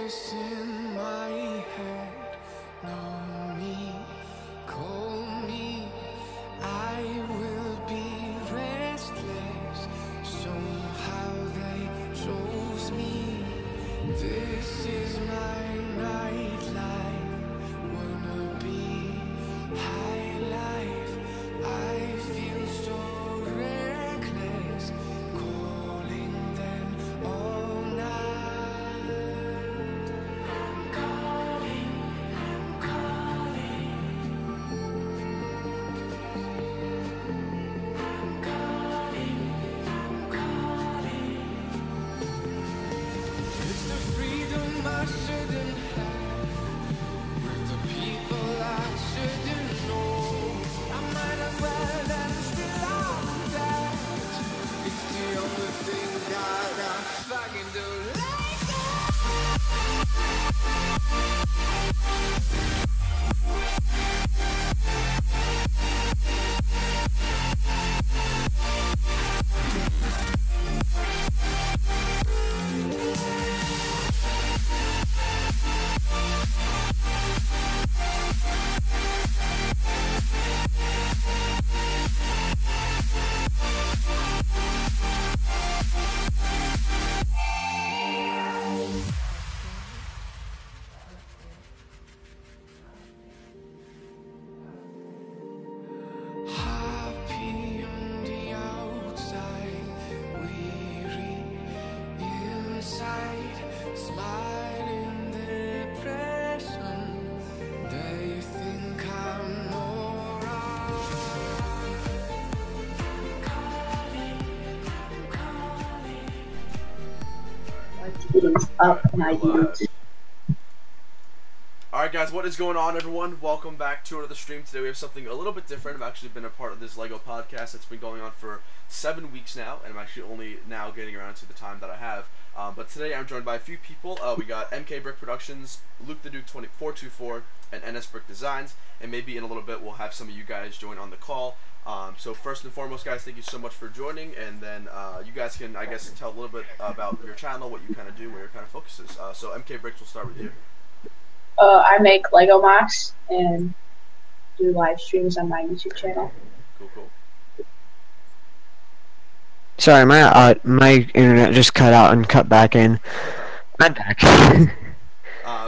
voice in my head, know me, call me, I will be restless. Somehow they chose me. This is my nightlife, wanna be high life. I feel so reckless, calling them all night. I'm calling, I'm calling. I'm calling, I'm calling. It's the freedom I shouldn't have, with the people I shouldn't know. I might as well end still on that. It's the only thing that I fucking do. Like happy on the outside, weary inside, smiling depression. They think I'm alright. I'm calling, I'm calling. It's up and I use. Alright guys, what is going on everyone? Welcome back to another stream. Today we have something a little bit different. I've actually been a part of this LEGO podcast that's been going on for 7 weeks now, and I'm actually only now getting around to the time that I have. But today I'm joined by a few people. We got MK Brick Productions, Luke the Duke 2424, and NS Brick Designs, and maybe in a little bit we'll have some of you guys join on the call. So first and foremost guys, thank you so much for joining, and then you guys can, I guess, tell a little bit about your channel, what you kind of do, where your kind of focus is. So MK Bricks, we'll start with you. I make Lego mocks and do live streams on my YouTube channel. Cool. Sorry, my internet just cut out and cut back in. I'm back.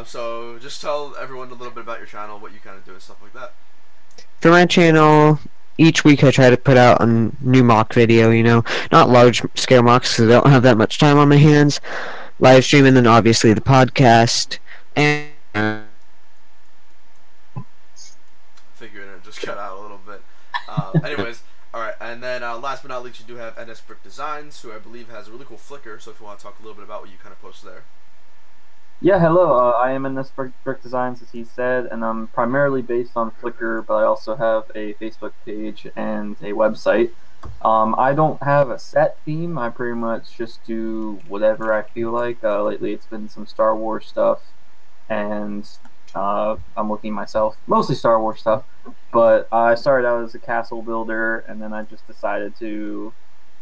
So just tell everyone a little bit about your channel, what you kind of do and stuff like that. For my channel, each week I try to put out a new mock video, you know, not large scale mocks because I don't have that much time on my hands. Live stream, and then obviously the podcast, and Figuring it just cut out a little bit. Anyways, alright, and then last but not least, you do have NS Brick Designs, who I believe has a really cool Flickr, so if you want to talk a little bit about what you kind of post there. Yeah, hello, I am NS Brick Designs, as he said, and I'm primarily based on Flickr, but I also have a Facebook page and a website. I don't have a set theme. I pretty much just do whatever I feel like. Lately it's been some Star Wars stuff, and I'm looking myself, mostly Star Wars stuff, but I started out as a castle builder, and then I just decided to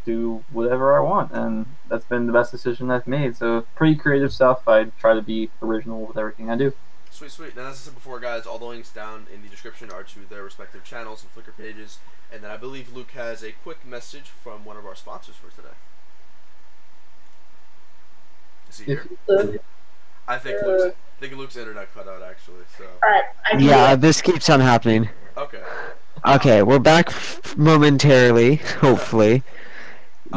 do whatever I want, and that's been the best decision I've made. So pretty creative stuff. I try to be original with everything I do. Sweet. And as I said before, guys, all the links down in the description are to their respective channels and Flickr pages. And then I believe Luke has a quick message from one of our sponsors for today. Is he here? I think Luke's internet cut out actually. So. Alright, yeah, this keeps on happening. Okay. Okay, we're back momentarily, hopefully.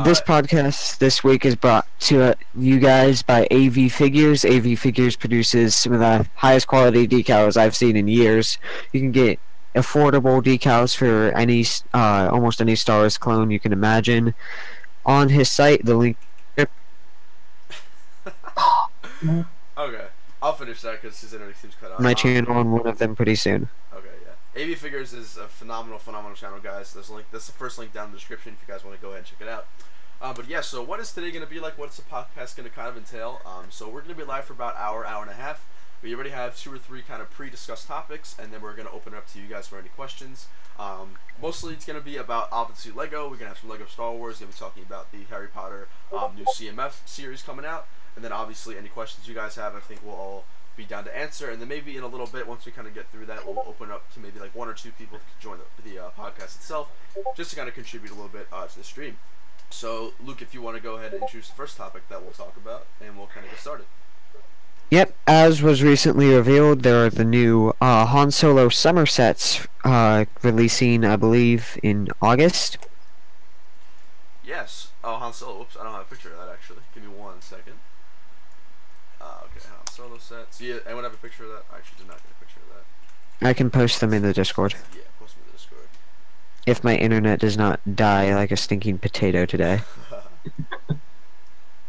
This podcast this week is brought to you guys by AV Figures. AV Figures produces some of the highest quality decals I've seen in years. You can get affordable decals for any almost any Star Wars clone you can imagine on his site. The link. Okay, I'll finish that because his internet seems cut out. My channel on one of them pretty soon. Okay, yeah. AV Figures is a phenomenal channel, guys. There's a link. That's the first link down in the description if you guys want to go ahead and check it out. But yeah, so what is today going to be like? What's the podcast going to kind of entail? So we're going to be live for about an hour and a half. We already have 2 or 3 kind of pre-discussed topics, and then we're going to open it up to you guys for any questions. Mostly it's going to be about, obviously, LEGO. We're going to have some LEGO Star Wars. We're going to be talking about the Harry Potter new CMF series coming out. and then obviously any questions you guys have, I think we'll all be down to answer. And then maybe in a little bit, once we kind of get through that, we'll open up to maybe like 1 or 2 people to join the podcast itself, just to kind of contribute a little bit to the stream. So, Luke, if you want to go ahead and introduce the first topic that we'll talk about, and we'll kind of get started. Yep, as was recently revealed, there are the new Han Solo summer sets releasing, I believe, in August. Yes. Oh, Han Solo. Whoops, I don't have a picture of that, actually. Give me 1 second. Okay, Han Solo sets. Yeah, anyone have a picture of that? I actually did not get a picture of that. I can post them in the Discord. Yeah, post them in the Discord. If my internet does not die like a stinking potato today.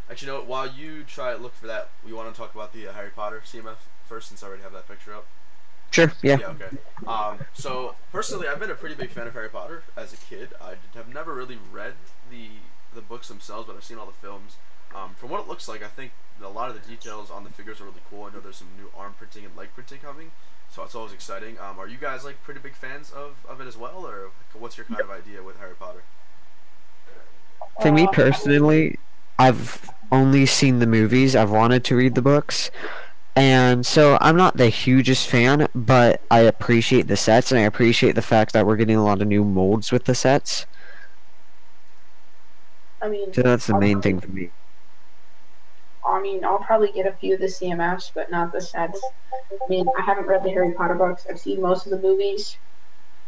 Actually, you know what? While you try to look for that, we want to talk about the Harry Potter CMF first, since I already have that picture up. Sure, yeah. Yeah, okay. So, personally, I've been a pretty big fan of Harry Potter as a kid. I have never really read the books themselves, but I've seen all the films. From what it looks like, I think a lot of the details on the figures are really cool. I know there's some new arm printing and leg printing coming, so it's always exciting. Are you guys like pretty big fans of it as well, or what's your kind of idea with Harry Potter? For me personally, I've only seen the movies. I've wanted to read the books. And so I'm not the hugest fan, but I appreciate the sets, and I appreciate the fact that we're getting a lot of new molds with the sets. I mean, So that's the main thing for me. I'll probably get a few of the CMFs, but not the sets. I mean, I haven't read the Harry Potter books. I've seen most of the movies,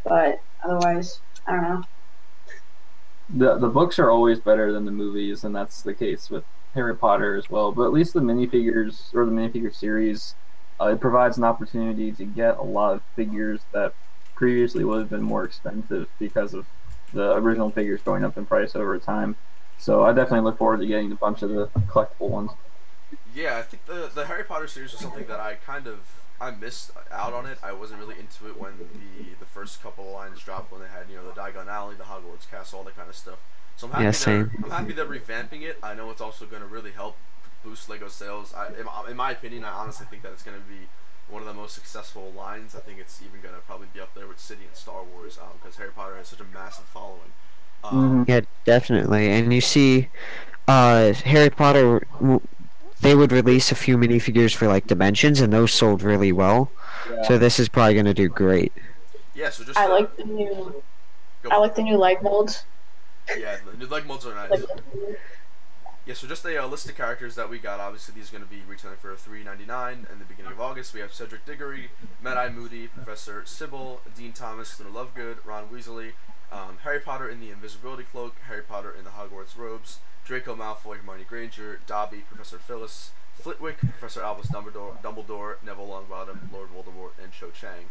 but otherwise, I don't know. The books are always better than the movies, and that's the case with Harry Potter as well. But at least the minifigures, or the minifigure series, it provides an opportunity to get a lot of figures that previously would have been more expensive because of the original figures going up in price over time. So I definitely look forward to getting a bunch of the collectible ones. Yeah, I think the Harry Potter series was something that I missed out on it. I wasn't really into it when the first couple of lines dropped, when they had, the Diagon Alley, the Hogwarts Castle, all that kind of stuff. So I'm happy they're revamping it. I know it's also going to really help boost Lego sales. In my opinion, I honestly think that it's going to be one of the most successful lines. I think it's even going to probably be up there with City and Star Wars, because Harry Potter has such a massive following. Yeah, definitely. And you see, Harry Potter, they would release a few minifigures for like Dimensions, and those sold really well. Yeah. So this is probably going to do great. Yeah, so just I like the new leg molds. Yeah, the new leg molds are nice. Yeah, so just a list of characters that we got. Obviously, these are going to be retailing for $3.99 in the beginning of August. We have Cedric Diggory, Mad-Eye Moody, Professor Sybil, Dean Thomas, Luna Lovegood, Ron Weasley, Harry Potter in the Invisibility Cloak, Harry Potter in the Hogwarts Robes, Draco Malfoy, Hermione Granger, Dobby, Professor Phyllis, Flitwick, Professor Albus Dumbledore, Neville Longbottom, Lord Voldemort, and Cho Chang.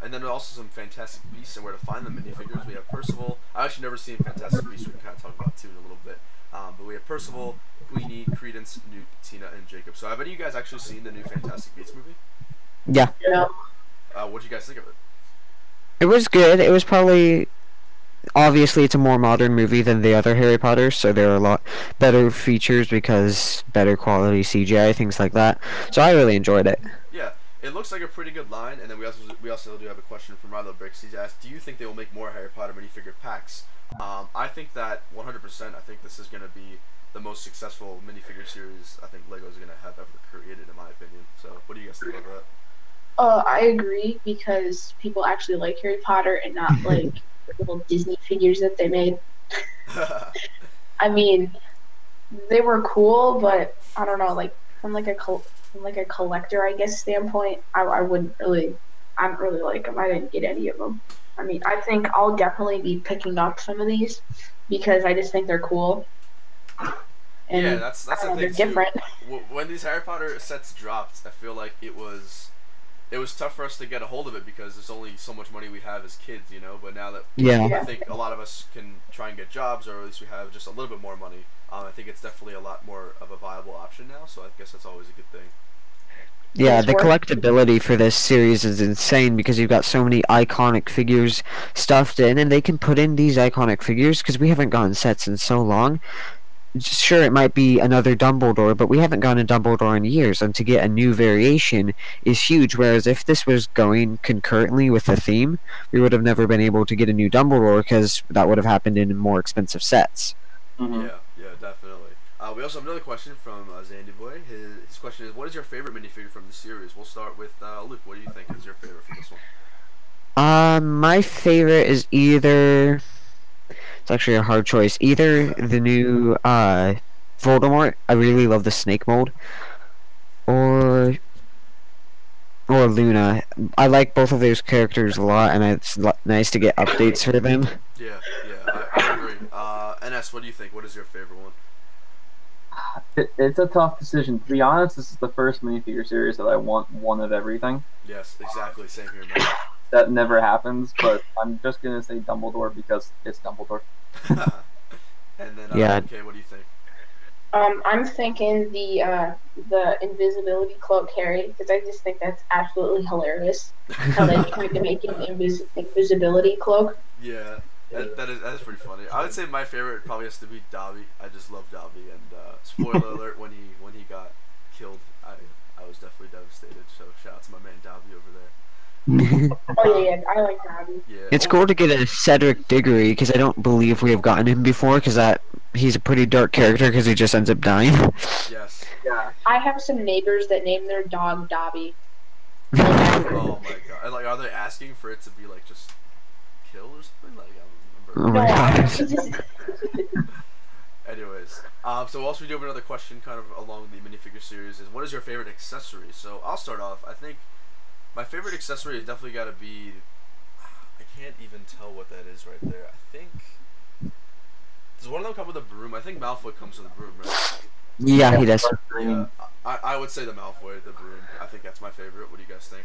And then also some Fantastic Beasts and where to find them minifigures. We have Percival. I've actually never seen Fantastic Beasts. We can kind of talk about too in a little bit. But we have Percival, Queenie, Credence, Newt, Tina, and Jacob. So have any of you guys actually seen the new Fantastic Beasts movie? Yeah. Yeah. What do you guys think of it? It was good. It was probably... Obviously, it's a more modern movie than the other Harry Potters, so there are a lot better features because better quality CGI, things like that. So I really enjoyed it. Yeah, it looks like a pretty good line. And then we also do have a question from Rilo Bricks. He's asked, do you think they will make more Harry Potter minifigure packs? I think that 100%. I think this is going to be the most successful minifigure series I think Lego is going to have ever created, in my opinion. So what do you guys think about that? I agree, because people actually like Harry Potter and not like little Disney figures that they made. I mean, they were cool, but I don't know, like from a collector, I guess, standpoint, I don't really like them. I didn't get any of them. I mean, I think I'll definitely be picking up some of these because I just think they're cool. And yeah, that's the thing they're too. different. When these Harry Potter sets dropped, I feel like it was tough for us to get a hold of it because there's only so much money we have as kids, But now that I think a lot of us can try and get jobs, or at least we have just a little bit more money. I think it's definitely a lot more of a viable option now. So I guess that's always a good thing. Yeah, the collectability for this series is insane because you've got so many iconic figures stuffed in, and they can put in these iconic figures because we haven't gotten sets in so long. Sure, it might be another Dumbledore, but we haven't gotten a Dumbledore in years, and to get a new variation is huge, whereas if this was going concurrently with the theme, we would have never been able to get a new Dumbledore because that would have happened in more expensive sets. Mm-hmm. Yeah, definitely. We also have another question from Zandy Boy. His question is, what is your favorite minifigure from the series? We'll start with Luke. What do you think is your favorite from this one? My favorite is either. It's actually a hard choice. Either the new Voldemort. I really love the snake mold. Or Luna. I like both of those characters a lot, and it's nice to get updates for them. Yeah, I agree. NS, what do you think? What is your favorite one? It's a tough decision. To be honest, this is the first minifigure series that I want one of everything. Yes, exactly. Same here, man. That never happens, but I'm just gonna say Dumbledore because it's Dumbledore. And then, Yeah. okay, what do you think? I'm thinking the invisibility cloak Harry, because I just think that's absolutely hilarious. How they tried to make an invisibility cloak. Yeah, that is pretty funny. I would say my favorite probably has to be Dobby. I just love Dobby, and spoiler alert, when he got killed, I was definitely devastated. So shout out to my man Dobby over there. Oh yeah, I like Dobby. Yeah, It's cool to get a Cedric Diggory, because I don't believe we have gotten him before, because he's a pretty dark character, because he just ends up dying. Yes. Yeah. I have some neighbors that name their dog Dobby. Oh my god! And, like, are they asking for it to be like just killed or something? Like, I don't Oh remember. my No, gosh. it's just Anyways, so also we do have another question kind of along the minifigure series is, what is your favorite accessory? So I'll start off. I think my favorite accessory has definitely got to be, I can't even tell what that is right there. I think, does one of them come with a broom? I think Malfoy comes with a broom, right? Yeah, he does. Yeah, I would say the Malfoy, the broom. I think that's my favorite. What do you guys think?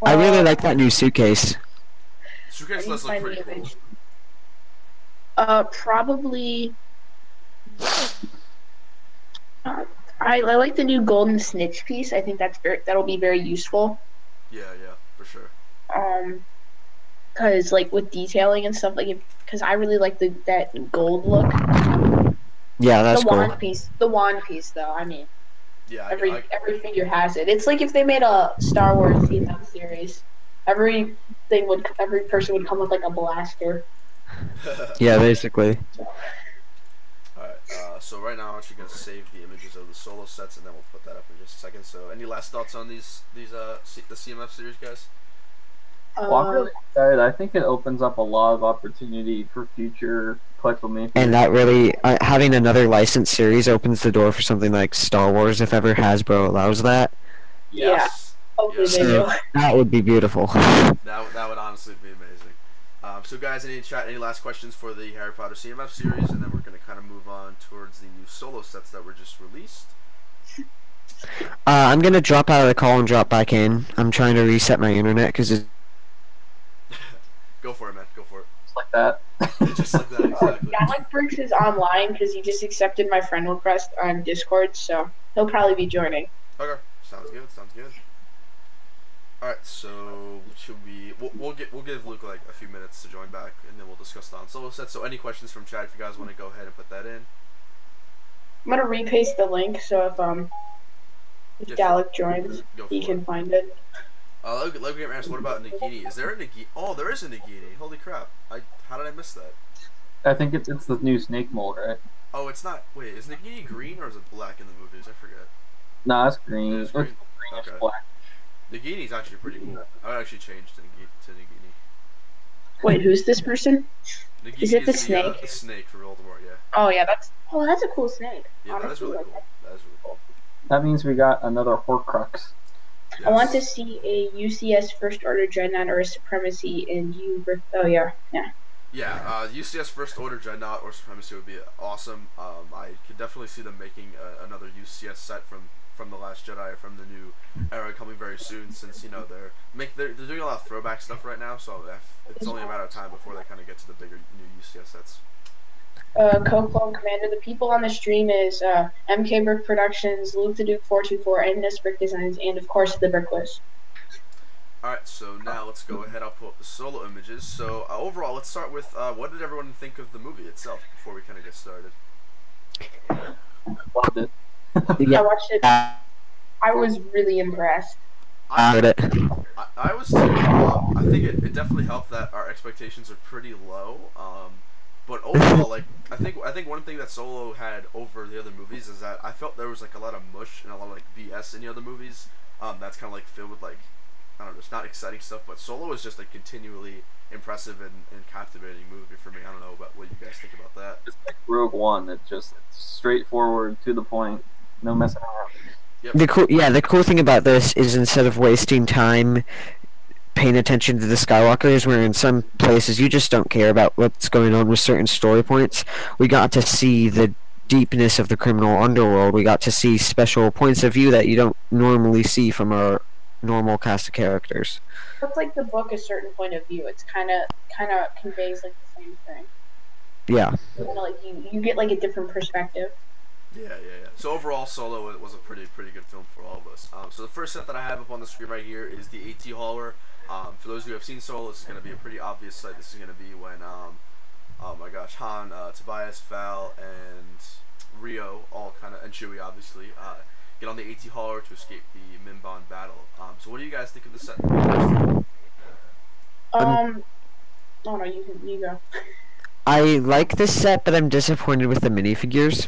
I really like that new suitcase. Suitcase does look pretty cool. Probably. I like the new golden snitch piece. I think that'll be very useful. Yeah, for sure. Cause like with detailing and stuff, because I really like that gold look. Yeah, that's the cool. wand piece, though. I mean, Yeah, every figure has it. It's like if they made a Star Wars CMF series, every person would come with like a blaster. Yeah, basically. Alright, so right now I'm actually going to save the images of the solo sets, and then we'll put that up in just a second. So any last thoughts on the CMF series, guys? Well, I'm really excited. I think it opens up a lot of opportunity for future collectible minifigures. And that really, having another licensed series opens the door for something like Star Wars, if ever Hasbro allows that. Yes. Yeah. Hopefully Yes. they do. That would be beautiful. That would honestly be amazing. So guys, any last questions for the Harry Potter CMF series, and then we're going to kind of move on towards the solo sets that were just released. I'm going to drop out of the call and drop back in. I'm trying to reset my internet, because it's... Go for it, man. Go for it. Just like that. Just like that, exactly. Yeah, like Briggs is online because he just accepted my friend request on Discord, so he'll probably be joining. Okay, sounds good. Alright, so we'll give Luke like a few minutes to join back, and then we'll discuss the solo set. So any questions from chat, if you guys want to go ahead and put that in. I'm gonna repaste the link so if Dalek joins, he can find it. Let me get asked, what about Nagini? Is there a Nagini? Oh, there is a Nagini. Holy crap! How did I miss that? I think it's the new snake mold, right? Oh, it's not. Wait, is Nagini green or is it black in the movies? I forget. No, it's green. It's It's green. greenish Okay. black. Nagini's actually pretty cool. I would actually change to Nagini. Wait, who's this person? Nagini Is it the snake? The snake for Voldemort, yeah. Oh yeah, that's a cool snake. Yeah, that is Honestly, really like cool. That is really cool. That means we got another Horcrux. Yes. I want to see a UCS First Order Dreadnought or a Supremacy in Oh yeah. Yeah, UCS First Order Dreadnought or Supremacy would be awesome. I could definitely see them making another UCS set from The Last Jedi, from the new era coming very soon, since, you know, they're doing a lot of throwback stuff right now, so it's only a matter of time before they kind of get to the bigger new UCS sets. Co-clone Commander. The people on the stream is MK Brick Productions, Luke the Duke 424, and Ness Brick Designs, and of course the Brick List. Alright, so now let's go ahead. I'll pull up the solo images. So overall, let's start with what did everyone think of the movie itself before we kind of get started? Loved it. I watched it. I was really impressed. I heard it. I was too. I think it definitely helped that our expectations are pretty low. But overall, like I think one thing that Solo had over the other movies is that I felt there was like a lot of mush and a lot of like BS in the other movies. That's kind of like filled with like, I don't know, it's not exciting stuff, but Solo is just a continually impressive and captivating movie for me. I don't know about what you guys think about that. It's like Rogue One. It's just straightforward, to the point, no messing around. Yep. The cool thing about this is instead of wasting time paying attention to the Skywalkers, where in some places you just don't care about what's going on with certain story points, we got to see the deepness of the criminal underworld. We got to see special points of view that you don't normally see from our normal cast of characters. It's like the book a certain point of view. It's kind of conveys like the same thing. Yeah. Like you get like a different perspective. Yeah. So overall, Solo was a pretty good film for all of us. So the first set that I have up on the screen right here is the AT hauler. For those who have seen Solo, this is going to be a pretty obvious sight. This is going to be when, oh my gosh, Han, Tobias, Val, and Rio all kind of, and Chewie obviously, get on the AT hauler to escape the Mimban battle. So what do you guys think of the set? Oh no, you go. I like this set, but I'm disappointed with the minifigures.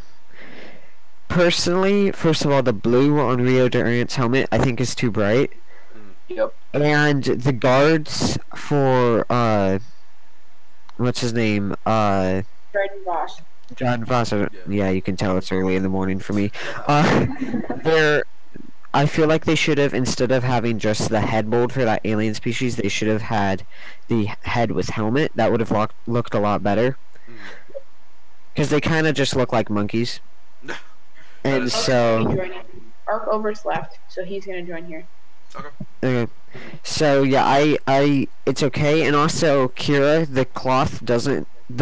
Personally, first of all, the blue on Rio Durant's helmet I think is too bright. Yep. And the guards for what's his name? Jordan Voss. John Voss. Yeah, you can tell it's early in the morning for me. I feel like they should have, instead of having just the head mold for that alien species, they should have had the head with helmet. That would have looked a lot better. Because they kind of just look like monkeys. And so... Arc overslept, so he's gonna join here. Okay. So yeah, I it's okay, and also Kira, the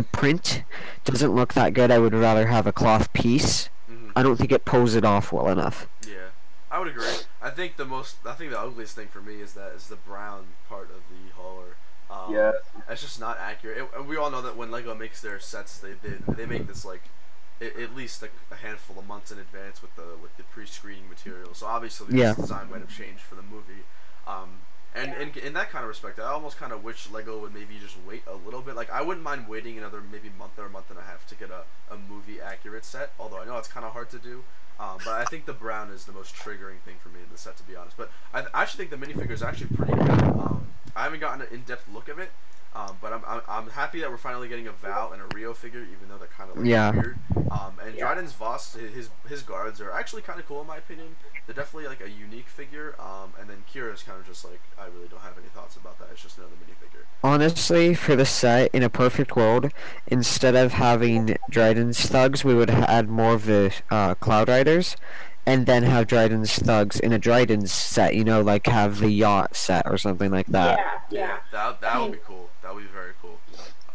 print doesn't look that good. I would rather have a cloth piece. I don't think it pulls it off well enough. Yeah, I would agree. I think the ugliest thing for me is the brown part of the hauler. Yeah. That's just not accurate. We all know that when Lego makes their sets, they make this like at least a handful of months in advance with the pre-screening material. So obviously this design might have changed for the movie. And in that kind of respect, I almost kind of wish Lego would maybe just wait a little bit. Like I wouldn't mind waiting another maybe month or a month and a half to get a movie accurate set. Although I know it's kind of hard to do. But I think the brown is the most triggering thing for me in the set, to be honest. But I actually think the minifigure is actually pretty good. I haven't gotten an in-depth look of it. But I'm happy that we're finally getting a Val and a Rio figure, even though they're kind of like weird. And Dryden's Voss, his guards are actually kind of cool in my opinion. They're definitely like a unique figure. And then Kira's kind of just like, I really don't have any thoughts about that. It's just another minifigure. Honestly, for the set, in a perfect world, instead of having Dryden's thugs, we would have had more of the Cloud Riders. And then have Dryden's thugs in a Dryden's set, you know, like have the yacht set or something like that. Yeah. That would be cool. That would be very cool.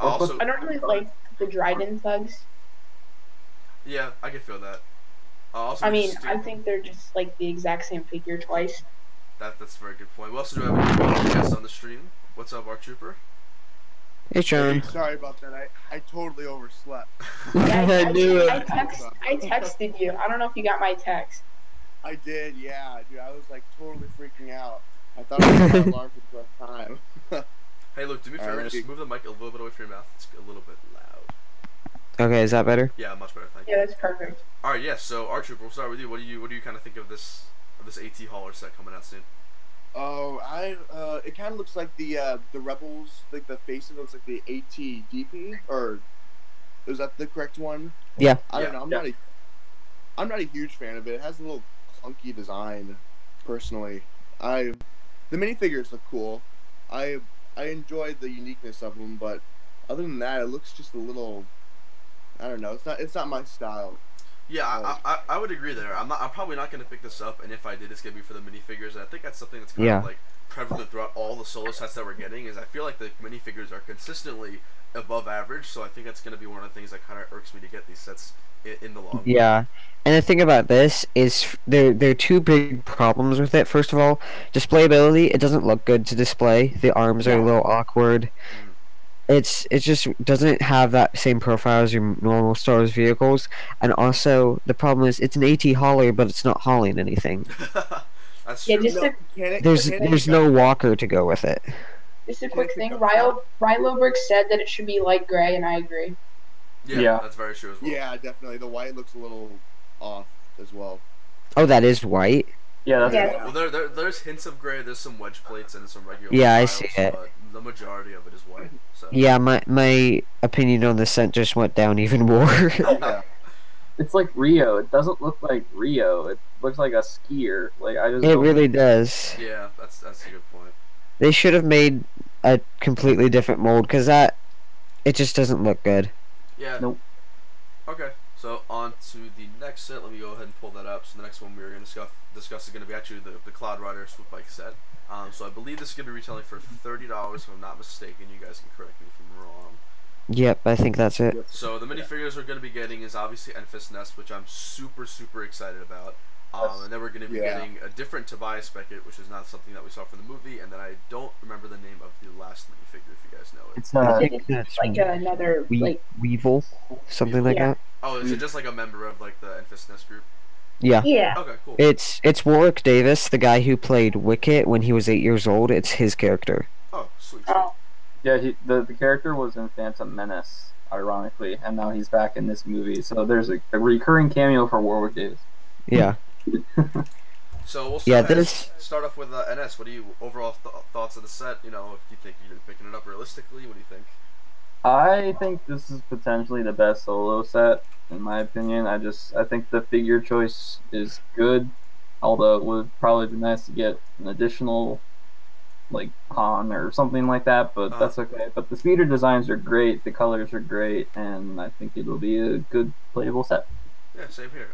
I don't really like the Dryden thugs. Yeah, I can feel that. I mean, I think they're just like the exact same figure twice. That's a very good point. We also do have a guest on the stream. What's up, Art Trooper? Hey, Sean. Hey, sorry about that. I totally overslept. I knew it. I texted you. I don't know if you got my text. I did, yeah, dude. I was like totally freaking out. I thought I was my alarm for the first time. Hey, look, do me a favor. Just move the mic a little bit away from your mouth. It's a little bit loud. Okay, is that better? Yeah, much better. Thank you. Yeah, that's perfect. All right, yeah. So, Art Trooper, we'll start with you. What do you kind of think of this AT hauler set coming out soon? Oh, it kind of looks like the Rebels, like the face of it looks like the AT-DP, or is that the correct one? Yeah. I don't know. I'm not a huge fan of it. It has a little clunky design, personally. The minifigures look cool. I enjoy the uniqueness of them, but other than that, it looks just a little. I don't know. It's not my style. Yeah, I would agree there. I'm probably not gonna pick this up, and if I did, it's gonna be for the minifigures. And I think that's something that's kind of like prevalent throughout all the Solo sets that we're getting. Is I feel like the minifigures are consistently above average, so I think that's gonna be one of the things that kind of irks me to get these sets in the long run. Yeah, and the thing about this is there are two big problems with it. First of all, displayability. It doesn't look good to display. The arms are a little awkward. It just doesn't have that same profile as your normal Star Wars vehicles, and also the problem is it's an AT hauler, but it's not hauling anything. That's true. Yeah, there's no walker to go with it. Just a quick thing. Ryloberg said that it should be light gray, and I agree. Yeah. That's very true as well. Yeah, definitely. The white looks a little off as well. Oh, that is white. Yeah, that's Yeah. Well, there's hints of gray. There's some wedge plates and some regular. Yeah, I tiles, see it. But the majority of it is white. So. Yeah, my opinion on the set just went down even more. Yeah. It's like Rio. It doesn't look like Rio. It looks like a skier. Like I just. It really does. Yeah, that's a good point. They should have made a completely different mold because it just doesn't look good. Yeah. Nope. Okay, so on to the next set. Let me go ahead and pull that up. So the next one we're going to discuss is going to be actually the Cloud Rider Swoop Bike set. So I believe this is going to be retailing for $30 if I'm not mistaken. You guys can correct me if I'm wrong. Yep, I think that's it. So the minifigures we're going to be getting is obviously Enfys Nest, which I'm super excited about. And then we're going to be getting a different Tobias Beckett, which is not something that we saw from the movie, and then I don't remember the name of the last minifigure, if you guys know it. It's I think that's Like another like Weevil, something like Yeah. that. Oh, is it just like a member of like the Enfys Nest group? Yeah. yeah. Okay, cool. It's Warwick Davis, the guy who played Wicket when he was 8 years old. It's his character. Oh, sweet. Oh, Yeah, the character was in Phantom Menace, ironically, and now he's back in this movie. So there's a recurring cameo for Warwick Davis. Yeah. So we'll Yeah, start off with NS. What do you overall thoughts of the set? You know, do you think you're picking it up realistically? What do you think? I think this is potentially the best solo set, in my opinion. I think the figure choice is good, although it would probably be nice to get an additional, like, Han or something like that, but that's okay. But the speeder designs are great, the colors are great, and I think it'll be a good playable set. Yeah, same here.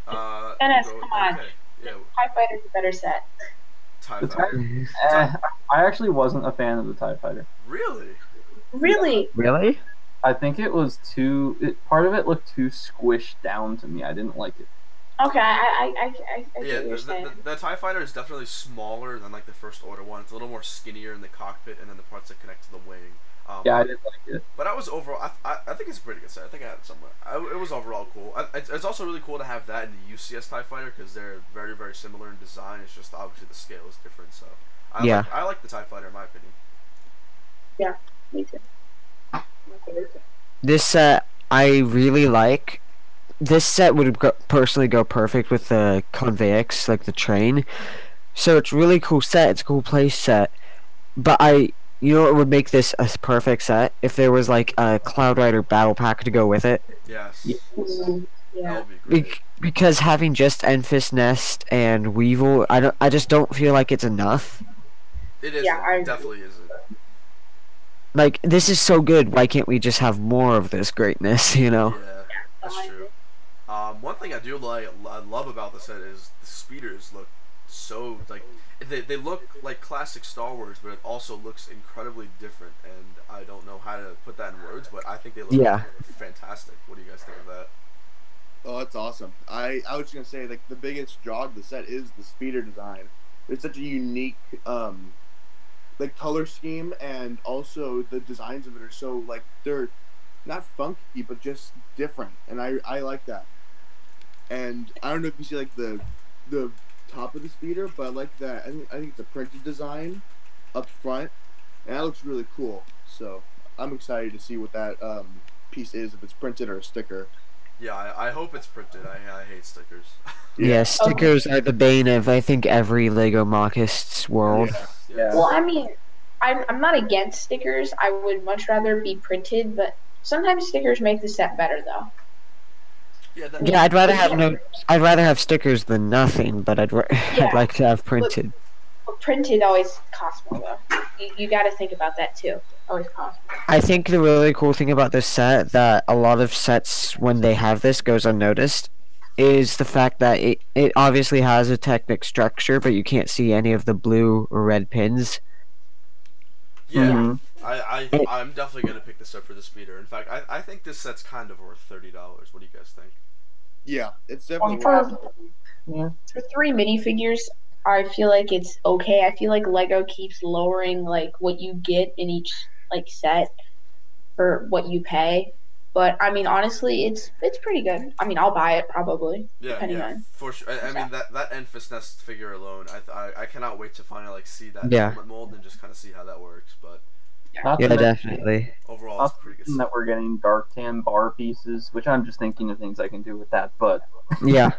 Dennis, we'll go come on. MK. Yeah, TIE Fighter's a better set. TIE The Fighter. I actually wasn't a fan of the TIE Fighter. Really? Really? Really? I think it was part of it looked too squished down to me. I didn't like it. Okay, I Yeah, get what you're saying. the TIE Fighter is definitely smaller than like the First Order one. It's a little more skinnier in the cockpit and then the parts that connect to the wing. Yeah, I didn't like it. But I was overall, I think it's a pretty good set. I think I had it somewhere. It was overall cool. It's also really cool to have that in the UCS TIE Fighter because they're very similar in design. It's just obviously the scale is different. So I like the TIE Fighter in my opinion. Yeah, me too. This set I really like. This set would personally go perfect with the Conveyex, like the train. So it's really cool set. It's a cool play set. But you know what would make this a perfect set? If there was like a Cloud Rider battle pack to go with it. Yes. Mm, That yeah. would be great. Because having just Enfys Nest and Weevil, I just don't feel like it's enough. It is. Yeah, I It agree. definitely isn't. Like, this is so good, why can't we just have more of this greatness, you know? Yeah, that's true. One thing I love about the set is the speeders look so, like, they look like classic Star Wars, but it also looks incredibly different, and I don't know how to put that in words, but I think they look fantastic. What do you guys think of that? Oh, that's awesome. I was just gonna say, like, the biggest draw of the set is the speeder design. It's such a unique like color scheme, and also the designs of it are so, like, they're not funky but just different, and I like that. And I don't know if you see like the top of the speeder, but I like that. I think it's a printed design up front, and that looks really cool. So I'm excited to see what that piece is, if it's printed or a sticker. Yeah, I hope it's printed. I hate stickers. Yeah, stickers are the bane of, I think, every Lego Markist's world. Yeah. Well, I mean, I'm not against stickers. I would much rather be printed, but sometimes stickers make the set better, though. Yeah, I'd rather have stickers than nothing, but I'd like to have printed. But printed always costs more, though. You got to think about that too. Always costs more. I think the really cool thing about this set, that a lot of sets, when they have this, goes unnoticed, is the fact that it obviously has a Technic structure, but you can't see any of the blue or red pins. Yeah, Mhm. I'm definitely gonna pick this up for the speeder. In fact, I think this set's kind of worth $30. What do you guys think? Yeah, it's definitely For 3 minifigures, I feel like it's okay. I feel like Lego keeps lowering like what you get in each like set for what you pay. But I mean, honestly, it's pretty good. I mean, I'll buy it probably. Yeah, depending on. for sure. I mean, that Enfys Nest figure alone, I cannot wait to finally like see that Yeah. helmet mold and just kind of see how that works. But Not Yeah, to mention- definitely. overall, Not it's to pretty Vegas. That we're getting dark tan bar pieces, which I'm just thinking of things I can do with that. But Yeah.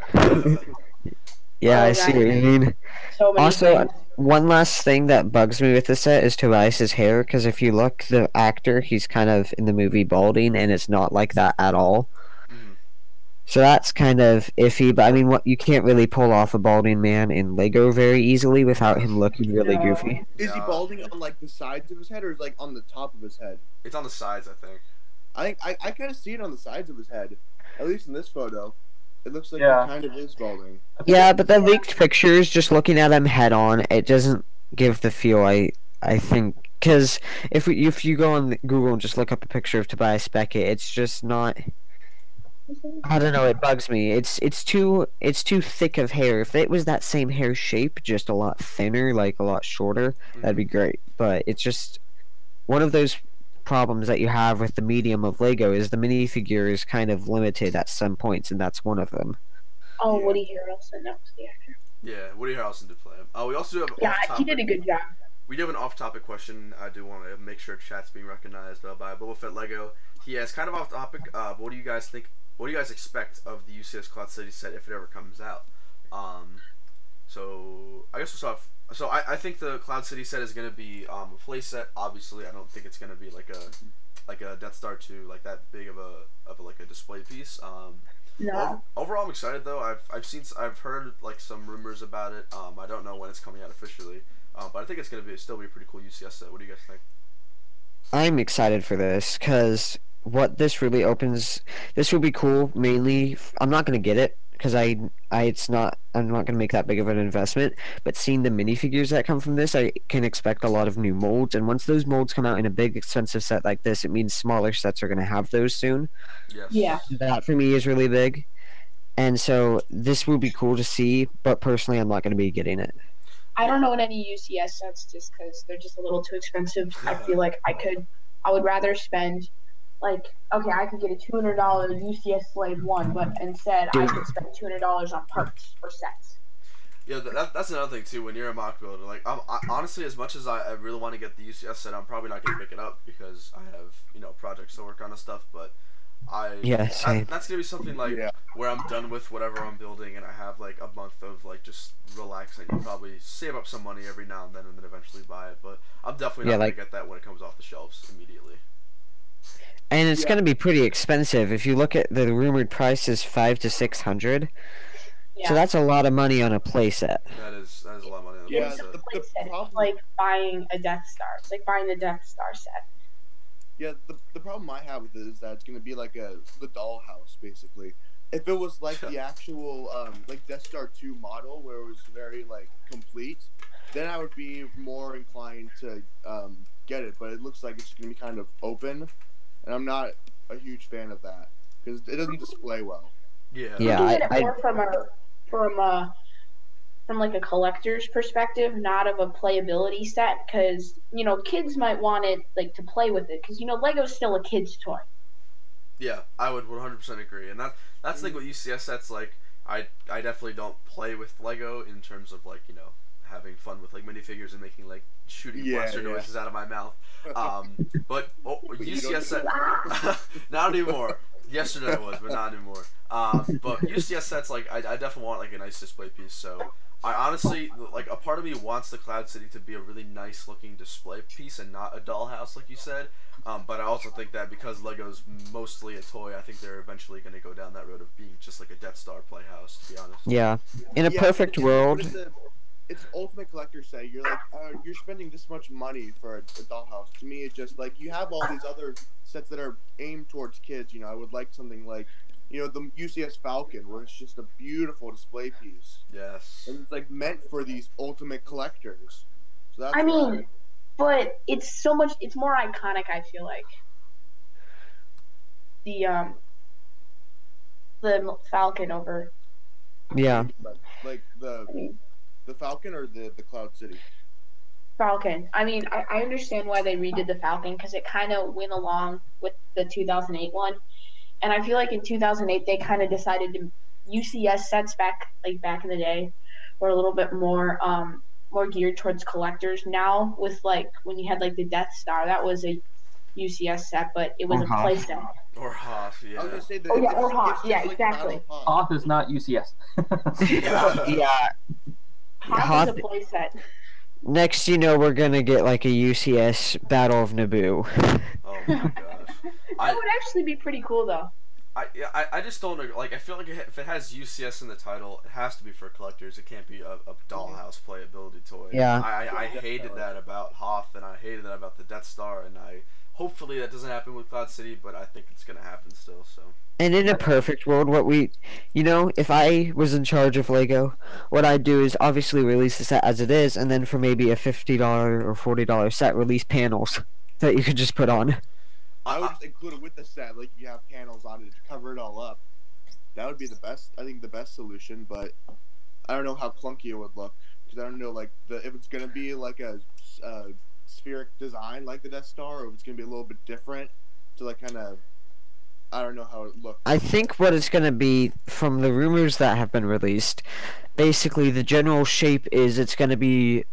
Yeah, Oh, I see God. what you mean. So many Also, things. one last thing that bugs me with the set is Tobias's hair, because if you look, the actor, he's kind of in the movie balding, and it's not like that at all. Mhm. So that's kind of iffy, but I mean, what you can't really pull off a balding man in Lego very easily without him looking really No. goofy. Is he Yeah. balding on like the sides of his head, or is like on the top of his head? It's on the sides, I think. I kind of see it on the sides of his head, at least in this photo. It looks like Yeah. he kind of is balding. Yeah, but the leaked pictures, just looking at him head on, it doesn't give the feel I think, because if you go on Google and just look up a picture of Tobias Beckett, it's just not. I don't know. It bugs me. It's too thick of hair. If it was that same hair shape, just a lot thinner, like a lot shorter, that'd be great. But it's just one of those problems that you have with the medium of Lego is the minifigure is kind of limited at some points, and that's one of them. Oh, Yeah. Woody Harrelson, that was the actor. Yeah, Woody Harrelson did play him. We also do have Yeah, off-topic. he did a good job. We do have an off-topic question. I do want to make sure chat's being recognized by Boba Fett Lego. He has kind of off-topic. But what do you guys think? What do you guys expect of the UCS Cloud City set if it ever comes out? So I guess we'll start off. So I think the Cloud City set is going to be a play set. Obviously, I don't think it's going to be like a Death Star 2, like that big of a like a display piece. No. Overall, I'm excited though. I've heard like some rumors about it. I don't know when it's coming out officially, but I think it's gonna still be a pretty cool UCS set. What do you guys think? I'm excited for this because what this really opens, this will be cool. Mainly, I'm not gonna get it because I'm not gonna make that big of an investment. But seeing the minifigures that come from this, I can expect a lot of new molds. And once those molds come out in a big, expensive set like this, it means smaller sets are gonna have those soon. Yes. Yeah. That for me is really big. And so this will be cool to see, but personally, I'm not going to be getting it. I don't own any UCS sets just because they're just a little too expensive. I feel like I would rather spend, like, okay, I could get a $200 UCS Slave 1, but instead I could spend $200 on parts or sets. Yeah, that's another thing too. When you're a mock builder, like honestly, as much as I really want to get the UCS set, I'm probably not gonna pick it up because I have projects to work on and stuff. But that's gonna be something like where I'm done with whatever I'm building and I have like a month of like just relaxing and probably save up some money every now and then eventually buy it. But I'm definitely not gonna get that when it comes off the shelves immediately. And it's going to be pretty expensive. If you look at the rumored price is $500 to $600. Yeah. So that's a lot of money on a playset. That is a lot of money on a Yeah, playset. It's like buying a Death Star. It's like buying the Death Star set. Yeah, the problem I have with it is that it's gonna be like the dollhouse basically. If it was like the actual like Death Star 2 model where it was very like complete, then I would be more inclined to get it. But it looks like it's gonna be kind of open, and I'm not a huge fan of that because it doesn't display well. Yeah. Yeah, Looking at it more from like a collector's perspective, not of a playability set, because kids might want it like to play with it, because Lego's still a kid's toy. Yeah, I would 100% agree, and that's like what UCS sets like. I definitely don't play with Lego in terms of like having fun with like minifigures and making like shooting blaster noises out of my mouth. But UCS set not anymore. Yesterday I was, but not anymore. But UCS sets like I definitely want like a nice display piece. So I honestly like a part of me wants the Cloud City to be a really nice looking display piece and not a dollhouse like you said. But I also think that because Lego's mostly a toy, I think they're eventually going to go down that road of being just like a Death Star playhouse. To be honest. Yeah. In a perfect world. It's ultimate collector set. You're like, you're spending this much money for a dollhouse. To me, it's just like you have all these other sets that are aimed towards kids. I would like something like, the UCS Falcon, where it's just a beautiful display piece. Yes. And it's like meant for these ultimate collectors. So that's but it's so much. It's more iconic. I feel like the Falcon over. Yeah. Like the Falcon or the Cloud City? Falcon. I understand why they redid the Falcon because it kind of went along with the 2008 one, and I feel like in 2008 they kind of decided to UCS sets back in the day were a little bit more geared towards collectors. Now with like when you had like the Death Star, that was a UCS set, but it was Or a Hoth. play set. Or Hoth, yeah. I was gonna say that. Oh, yeah, it's- or it's Hoth. just Yeah, like exactly. Battle of Hoth. Hoth is not UCS. Yeah. Hoth is a play set. Next, we're gonna get like a UCS Battle of Naboo. Oh my gosh. That would actually be pretty cool, though. I just don't know. Like, I feel like if it has UCS in the title, it has to be for collectors. It can't be a dollhouse playability toy. Yeah. I hated that about Hoth, and I hated that about the Death Star, and hopefully that doesn't happen with Cloud City, but I think it's gonna happen still. So. And in a perfect world, if I was in charge of Lego, what I'd do is obviously release the set as it is, and then for maybe a $50 or $40 set, release panels that you could just put on. I would just include it with the set, like you have panels on it to cover it all up. That would be the best. I think the best solution, but I don't know how clunky it would look because I don't know if it's gonna be like a spheric design like the Death Star, or if it's gonna be a little bit different to like kind of. I don't know how it looks. I think what it's going to be, from the rumors that have been released, basically the general shape is it's going to be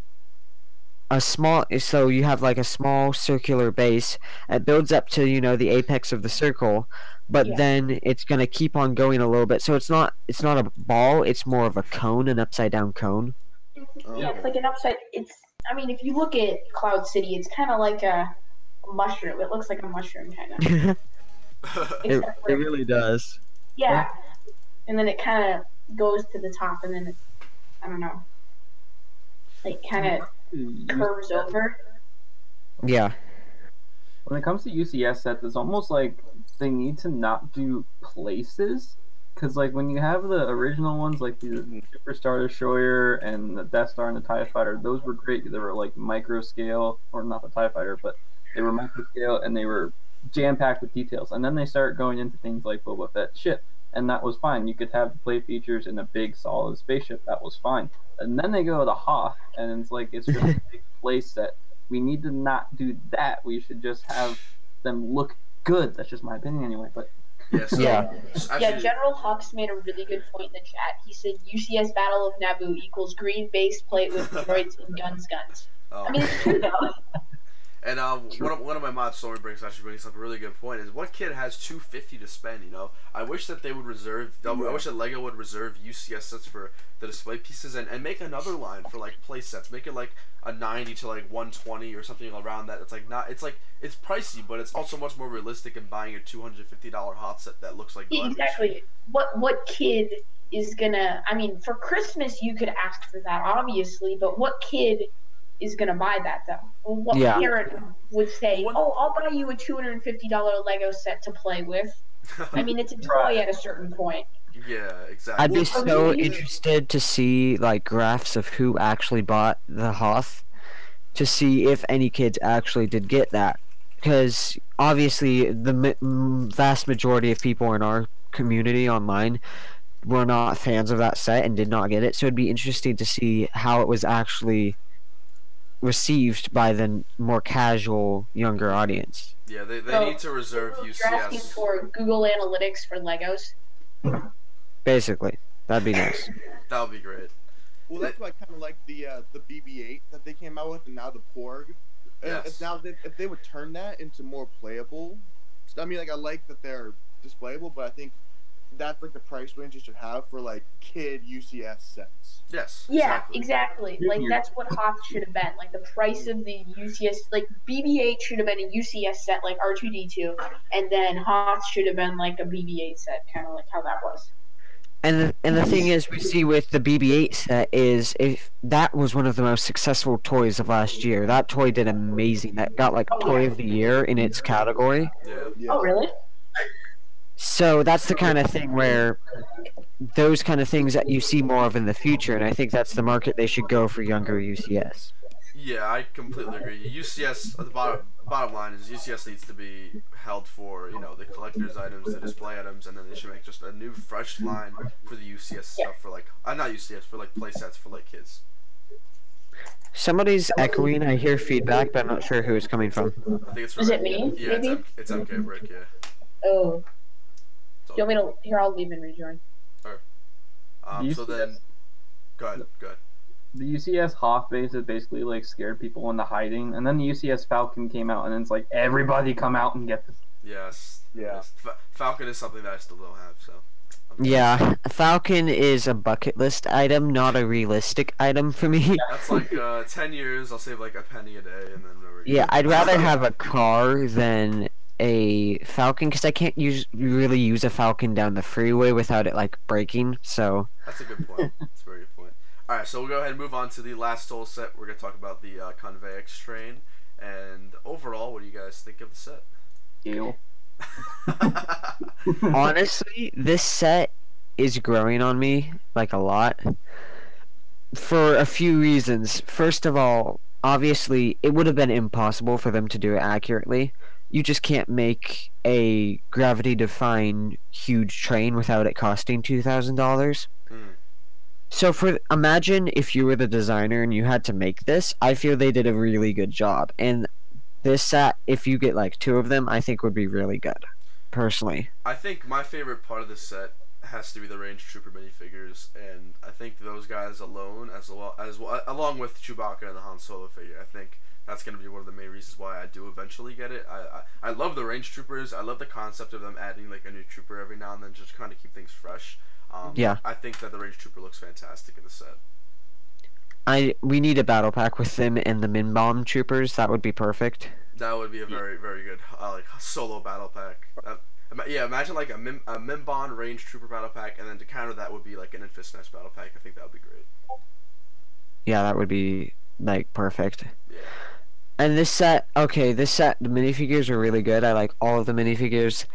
so you have like a small circular base. It builds up to, the apex of the circle, but then it's going to keep on going a little bit. So it's not a ball, it's more of a cone, an upside down cone. Yeah, it's like an upside. If you look at Cloud City, it's kind of like a mushroom. It looks like a mushroom, kind of. It really does. Yeah, and then it kind of goes to the top, and then I don't know, like kind of curves over. Yeah. When it comes to UCS sets, it's almost like they need to not do places, because like when you have the original ones, like the Super Star Destroyer and the Death Star and the TIE Fighter, those were great. They were like micro scale, or not the TIE Fighter, but they were micro scale and they were jam-packed with details, and then they start going into things like Boba Fett ship, and that was fine. You could have the play features in a big solid spaceship, that was fine. And then they go to Hoth, and it's like it's just a big play set. We need to not do that. We should just have them look good. That's just my opinion anyway. But Yeah. General Hux made a really good point in the chat. He said UCS Battle of Naboo equals green base plate with droids and guns. Oh. I mean, it's true though. And one of my mod story brings up a really good point. Is what kid has $250 to spend? I wish that they would reserve. I wish that Lego would reserve UCS sets for the display pieces and make another line for like play sets. Make it like a 90 to like 120 or something around that. It's like not. It's like it's pricey, but it's also much more realistic than buying a $250 hot set that looks like garbage. Exactly. What kid is gonna? I mean, for Christmas you could ask for that, obviously, but what kid is going to buy that, though? What parent would say, I'll buy you a $250 Lego set to play with? I mean, it's a toy at a certain point. Yeah, exactly. I'd be so interested to see, like, graphs of who actually bought the Hoth, to see if any kids actually did get that. Because, obviously, the vast majority of people in our community online were not fans of that set and did not get it, so it'd be interesting to see how it was actually received by the more casual, younger audience. Yeah, they need to reserve UCS. You're asking for Google Analytics for Legos? Basically. That'd be nice. That would be great. Well, that's why I kind of like the BB-8 that they came out with, and now the Porg. Yes. If they would turn that into more playable, I mean, like I like that they're displayable, but I think that's like the price range you should have for like kid UCS sets. Yes. Yeah, exactly. Like that's what Hoth should have been. Like the price of the UCS, like BB-8 should have been a UCS set like R2-D2, and then Hoth should have been like a BB-8 set, kind of like how that was. And the thing is, we see with the BB-8 set is if that was one of the most successful toys of last year. That toy did amazing. That got like Toy of the Year in its category. Yeah. Oh, really? So that's the kind of thing where those kind of things that you see more of in the future, and I think that's the market they should go for younger UCS. Yeah, I completely agree. UCS, the bottom line is UCS needs to be held for, the collector's items, the display items, and then they should make just a new, fresh line for the UCS stuff for like, not UCS, for like play sets for like kids. Somebody's echoing. I hear feedback, but I'm not sure who it's coming from. I think it's from Is it me? Yeah, Maybe? it's MK Brick, yeah. Oh. Do you want me to? Here, I'll leave and rejoin. So then, go ahead. the UCS Hoth base is basically like scared people into hiding, and then the UCS Falcon came out, and it's like everybody come out and get this. Yes. Yeah. Yes. Falcon is something that I still don't have, so. Yeah, Falcon is a bucket list item, not a realistic item for me. That's like 10 years. I'll save like a penny a day, and then whatever. Yeah, I'd rather have a car than a Falcon because I can't really use a Falcon down the freeway without it like breaking. So That's a good point. That's a very good point. All right, so we'll go ahead and move on to the last tool set. We're gonna talk about the Conveyex train, and overall, what do you guys think of the set? Ew. honestly, this set is growing on me like a lot for a few reasons. First of all, obviously, it would have been impossible for them to do it accurately. You just can't make a gravity-defying huge train without it costing $2,000. So imagine if you were the designer and you had to make this. I feel they did a really good job. And this set, if you get like 2 of them, I think would be really good, personally. I think my favorite part of this set has to be the Range Trooper minifigures, and I think those guys alone, along with Chewbacca and the Han Solo figure, I think that's going to be one of the main reasons why I do eventually get it. I love the Range Troopers. I love the concept of them adding like a new trooper every now and then, just kind of keep things fresh. Yeah. I think that the Range Trooper looks fantastic in the set. We need a battle pack with them and the Min Bomb Troopers. That would be perfect. That would be a very, very good like solo battle pack. Yeah, imagine like a Mimbon Range Trooper battle pack, and then to counter that would be like an Infist Nest battle pack. I think that would be great. Yeah, that would be like perfect. Yeah. And this set, the minifigures are really good. I like all of the minifigures,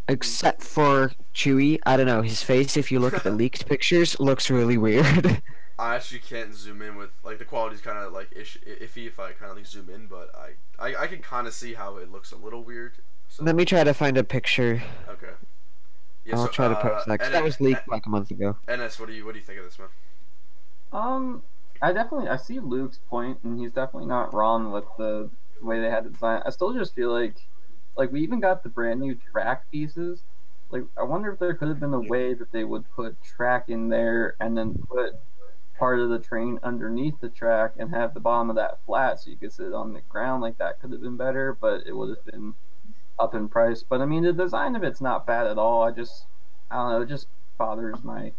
except for Chewie. I don't know, his face, if you look at the leaked pictures, looks really weird. I actually can't zoom in with, like, the quality's kind of, like, iffy if I kind of, like, zoom in, but I can kind of see how it looks a little weird. So. Let me try to find a picture. Okay. Yeah, I'll try to post that, 'cause that was leaked like a month ago. NS, what do you think of this, man? I see Luke's point, and he's definitely not wrong with the way they had to design it. I still just feel like we even got the brand new track pieces. Like, I wonder if there could have been a way that they would put track in there and then put part of the train underneath the track and have the bottom of that flat so you could sit on the ground. Like, that could have been better, but it would have been up in price. But I mean, the design of it's not bad at all. I don't know, it just bothers my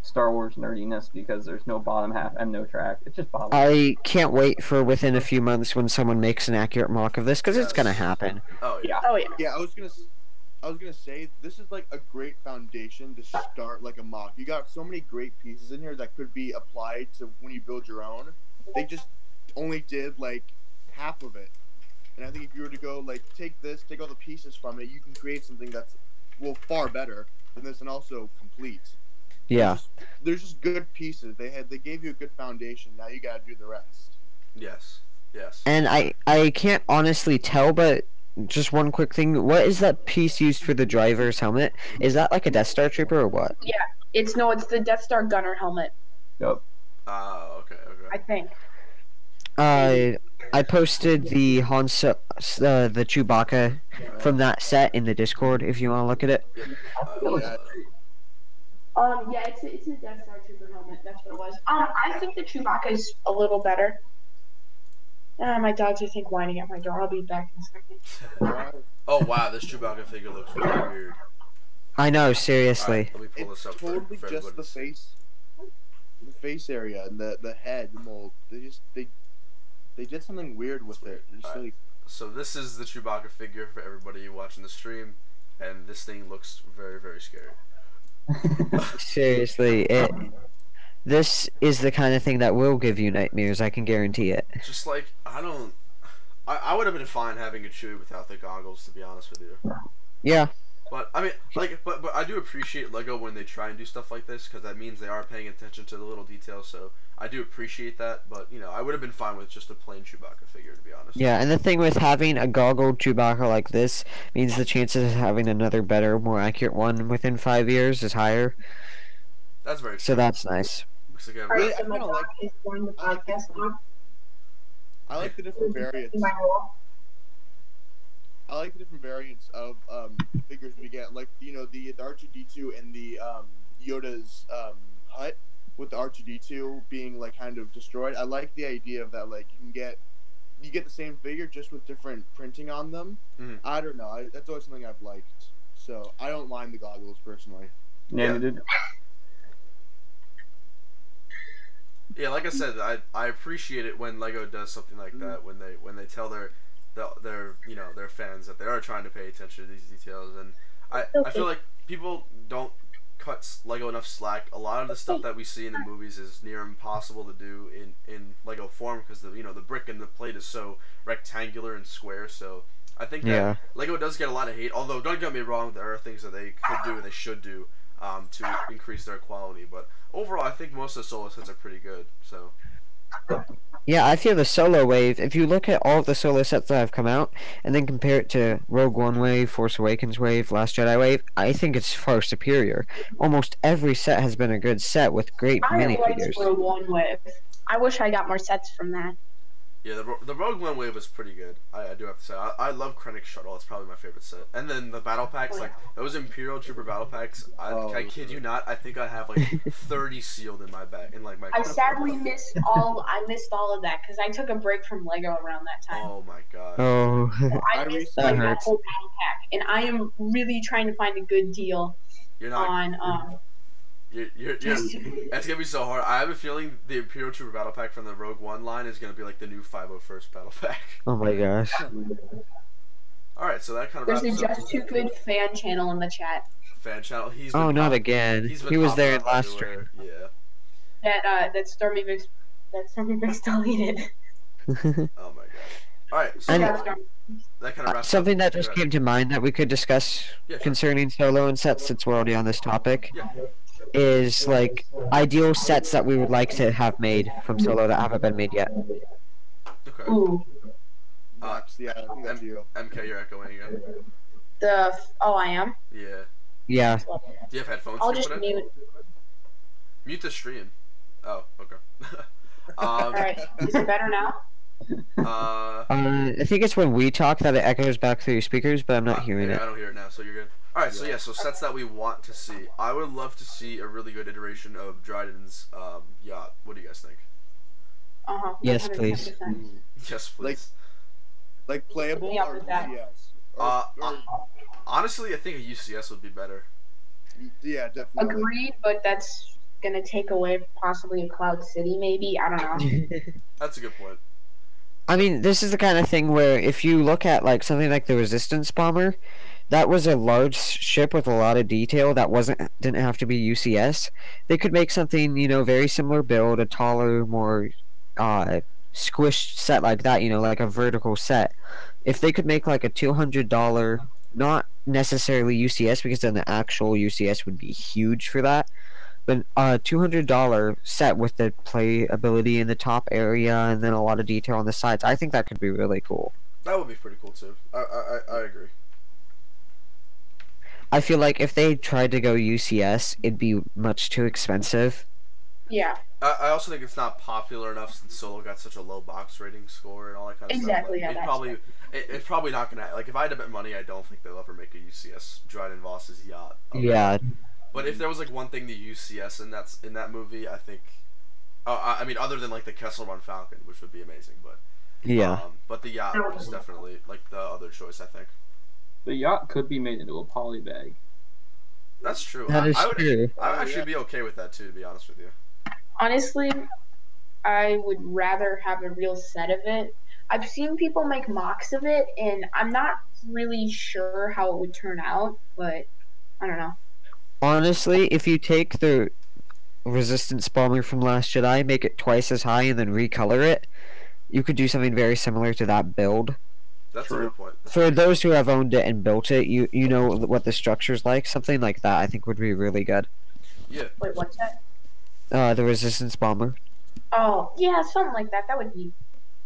Star Wars nerdiness because there's no bottom half and no track. It just bothers me. I can't wait for within a few months when someone makes an accurate mock of this, because it's gonna happen. Oh yeah. Oh yeah. Yeah, I was gonna say this is like a great foundation to start like a mock. You got so many great pieces in here that could be applied to when you build your own. They just only did like half of it, and I think if you were to go like take all the pieces from it, you can create something that's far better than this and also complete. Yeah. There's just good pieces. They gave you a good foundation. Now you gotta do the rest. Yes. And I can't honestly tell, but just one quick thing. What is that piece used for the driver's helmet? Is that like a Death Star trooper or what? Yeah, it's the Death Star gunner helmet, Yep. Okay. I think. I posted the the Chewbacca from that set in the Discord if you want to look at it. Yeah, it's a Death Star trooper helmet. That's what it was. I think the Chewbacca is a little better. My dogs, I think, whining at my door. I'll be back in a second. Oh wow, this Chewbacca figure looks really weird. I know, seriously. Right, let me pull this up Totally for just everybody. the face area and the head mold. They did something weird with it. It's Right. like, So this is the Chewbacca figure for everybody watching the stream, and this thing looks very, very scary. Seriously, this is the kind of thing that will give you nightmares, I can guarantee it. Just like, I would have been fine having a Chewie without the goggles, to be honest with you. Yeah. But I mean, but I do appreciate Lego when they try and do stuff like this, because that means they are paying attention to the little details. So I do appreciate that. But I would have been fine with just a plain Chewbacca figure, to be honest. Yeah, and the thing with having a goggled Chewbacca like this means the chances of having another better, more accurate one within 5 years is higher. That's very. So that's nice. Looks like Alright, I so my kinda dog like- is joining the podcast now. I like the different variants. My wall. I like the different variants of figures we get, like the R2D2 and the Yoda's hut. with the R2D2 being like kind of destroyed. I like the idea of that, like you get the same figure just with different printing on them. Mhm. I don't know. That's always something I've liked. So I don't mind the goggles personally. Yeah, dude. Yeah, like I said, I appreciate it when Lego does something like that, when they tell their their fans that they are trying to pay attention to these details, and I feel like people don't cut Lego enough slack. A lot of the stuff that we see in the movies is near impossible to do in Lego form because the brick and the plate is so rectangular and square. So I think that Lego does get a lot of hate. Although don't get me wrong, there are things that they could do and they should do to increase their quality. But overall, I think most of the solo sets are pretty good. So. Yeah, I feel the solo wave, if you look at all of the solo sets that have come out, and then compare it to Rogue One wave, Force Awakens wave, Last Jedi wave, I think it's far superior. Almost every set has been a good set with great minifigures. I liked Rogue One wave. I wish I got more sets from that. Yeah, the Rogue One wave was pretty good. I do have to say. I love Krennic's Shuttle. It's probably my favorite set. And then the battle packs, like those Imperial Trooper battle packs. I kid you not. I think I have like 30 sealed in my bag. I sadly missed all. I missed all of that because I took a break from Lego around that time. Oh my god. Oh. I missed like that whole battle pack, and I am really trying to find a good deal on. That's gonna be so hard. I have a feeling the Imperial Trooper battle pack from the Rogue One line is gonna be like the new 501st battle pack. Oh my gosh. Alright, so that kind of There's wraps a up. Just Too Good fan channel in the chat. Fan channel. Not again. He was there in last stream. Yeah. That Stormy Vic's deleted. Oh my god. Alright, so that kind of wraps something up. that just came to mind that we could discuss concerning solo and sets, since we're already on this topic, is like ideal sets that we would like to have made from solo that haven't been made yet. Okay. Ooh. Yeah, I think that's you. MK, you're echoing again. I am? Yeah. Yeah. Do you have headphones? I'll just mute. Mute the stream. Oh, okay. Alright, is it better now? I think it's when we talk that it echoes back through your speakers, but I'm not hearing it. I don't hear it now, so you're good. Alright, so so sets that we want to see. I would love to see a really good iteration of Dryden's yacht. What do you guys think? Yes, please. Yes, please. Like playable or UCS? Honestly, I think a UCS would be better. Yeah, definitely. Agreed, but that's gonna take away possibly a Cloud City, maybe. I don't know. That's a good point. I mean, this is the kind of thing where if you look at like something like the Resistance Bomber, that was a large ship with a lot of detail that didn't have to be UCS. They could make something, very similar build, a taller, more squished set like that, like a vertical set. If they could make like a $200, not necessarily UCS, because then the actual UCS would be huge for that, but a $200 set with the playability in the top area and then a lot of detail on the sides, I think that could be really cool. That would be pretty cool too. I agree. I feel like if they tried to go UCS, it'd be much too expensive. Yeah. I also think it's not popular enough since Solo got such a low box rating score and all that kind of Exactly, stuff. yeah. It's probably not gonna, like, if I had to bet money, I don't think they'll ever make a UCS Dryden Voss's yacht. Yeah. But if there was like one thing to UCS in that movie, I think, I mean, other than like the Kessel Run Falcon, which would be amazing, but yeah. But the yacht was definitely like the other choice, I think. The yacht could be made into a poly bag. That's true. That is true. I would actually be okay with that too, to be honest with you. Honestly, I would rather have a real set of it. I've seen people make mocks of it, and I'm not really sure how it would turn out, but I don't know. Honestly, if you take the Resistance Bomber from Last Jedi, make it twice as high, and then recolor it, you could do something very similar to that build. That's a good point. For those who have owned it and built it, you know what the structure's like. Something like that, I think, would be really good. Yeah. Wait, what's that? The Resistance Bomber. Oh, yeah, something like that. That would be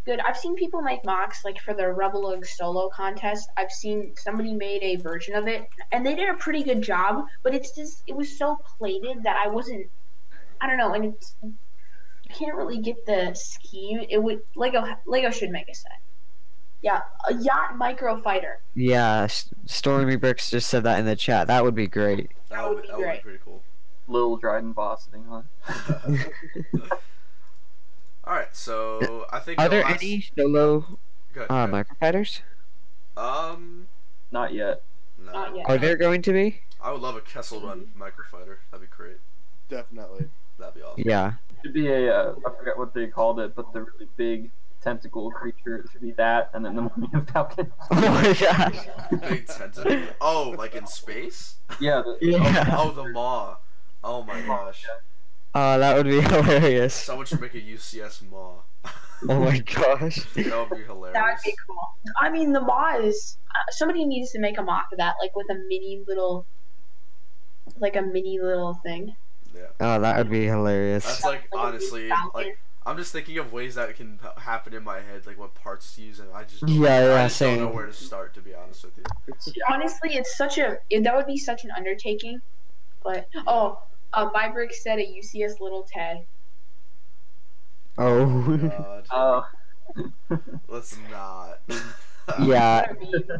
good. I've seen people make mocks, like for the Rebelug solo contest. I've seen somebody made a version of it, and they did a pretty good job, but it was so plated that I don't know, and you can't really get the scheme. Lego should make a set. Yeah, a yacht micro fighter. Yeah, Stormy Bricks just said that in the chat. That would be great. That would be great. Pretty cool. little Dryden boss sitting on it. All right, so I think Are the there last... any solo Good, good. microfighters? Not yet. No. Not yet. Are there going to be? I would love a Kessel Run microfighter. That'd be great. Definitely. That'd be awesome. Yeah. It should be a, I forget what they called it, but the really big tentacle creature. It should be that, and then the Millennium Falcon. Oh my gosh. Big tentacle. Oh, like in space? Yeah. Yeah. Oh, the maw. Oh my gosh. Oh, that would be hilarious. Someone should make a UCS maw. Oh my gosh. That would be hilarious. That would be cool. I mean, the maw is... somebody needs to make a mock of that, like with a mini little thing. Yeah. Oh, that would be hilarious. That's like, Like a honestly, falcon. like, I'm just thinking of ways that can happen in my head, like what parts to use, and I just Yeah, I just don't know same. where to start, to be honest with you. Honestly, it's that would be such an undertaking. But my brick said a UCS little Ted. Oh. God. Oh. Let's not. Yeah.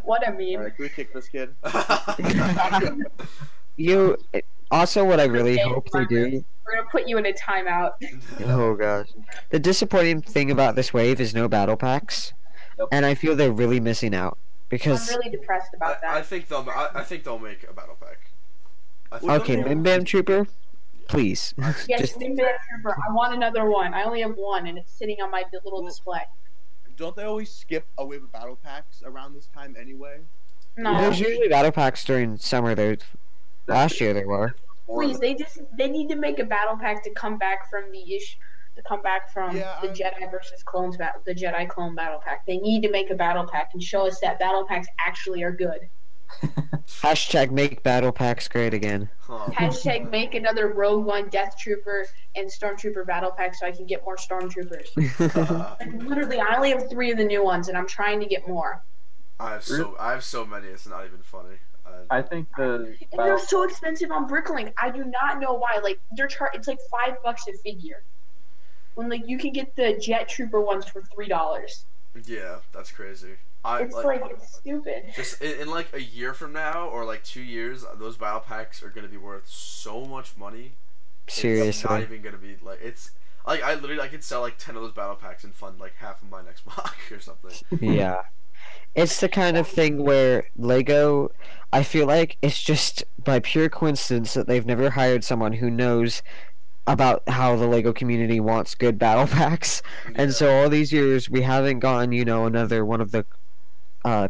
What a meme. Alright, can we kick this kid? You. Also, what I really Okay, hope they do. We're gonna put you in a timeout. Oh gosh. The disappointing thing about this wave is no battle packs, Yep. and I feel they're really missing out I'm because. really depressed about I that. think they'll make a battle pack. I think Okay, they'll- Min Bam Trooper, please. Yes, Just Min Bam Trooper. I want another one. I only have one, and it's sitting on my little Well, display. Don't they always skip a wave of battle packs around this time anyway? No, there's usually battle packs during summer. There, last year there were. please. They need to make a battle pack to come back from the Yeah, the Jedi versus clones the Jedi clone battle pack. They need to make a battle pack and show us that battle packs actually are good. Hashtag make battle packs great again. Huh. Hashtag make another Rogue One, Death Trooper, and Stormtrooper battle pack so I can get more Stormtroopers. Like, literally, I only have 3 of the new ones, and I'm trying to get more. I have so many. It's not even funny. I think the And they're so expensive on Bricklink. I do not know why. Like it's like $5 a figure. When like you can get the Jet Trooper ones for $3. Yeah, that's crazy. It's stupid. Just in like a year from now or like 2 years, those battle packs are gonna be worth so much money. It's not Seriously. even gonna be like it's like I could sell like 10 of those battle packs and fund like half of my next mock or something. Yeah. It's the kind of thing where Lego, I feel like it's just by pure coincidence that they've never hired someone who knows about how the Lego community wants good battle packs. And so all these years we haven't gotten, another one of the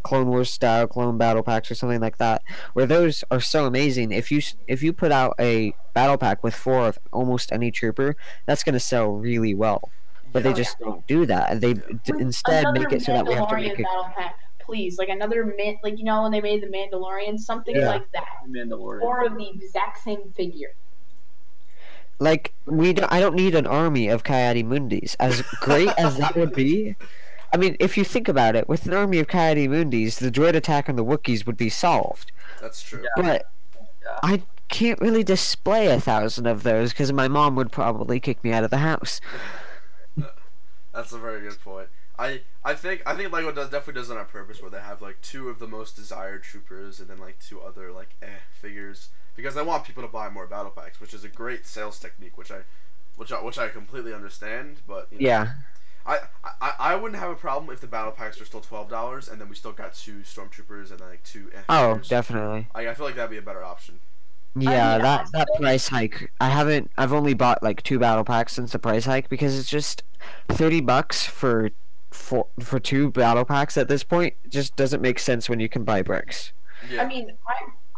Clone Wars style clone battle packs or something like that, where those are so amazing. If you put out a battle pack with 4 of almost any trooper, that's going to sell really well. But they just don't do that. They instead make it so that we have to Mandalorian make it. battle pack, please. Like another when they made the Mandalorian, something Yeah. like that. Mandalorian. Or the exact same figure. Like I don't need an army of Coyote Mundis. As great as that would be, I mean, if you think about it, with an army of Coyote Mundis, the droid attack on the Wookiees would be solved. That's true. Yeah. But Yeah. I can't really display 1,000 of those because my mom would probably kick me out of the house. That's a very good point. I think Lego definitely does it on purpose, where they have like 2 of the most desired troopers and then like 2 other like figures, because they want people to buy more battle packs, which is a great sales technique, which I completely understand. But Yeah. I wouldn't have a problem if the battle packs were still $12 and then we still got 2 stormtroopers and then like 2 Oh, figures. definitely. I feel like that'd be a better option. Yeah, mean, that price hike. I've only bought like 2 battle packs since the price hike because it's just $30 for 2 battle packs at this point. It just doesn't make sense when you can buy bricks. Yeah. I mean,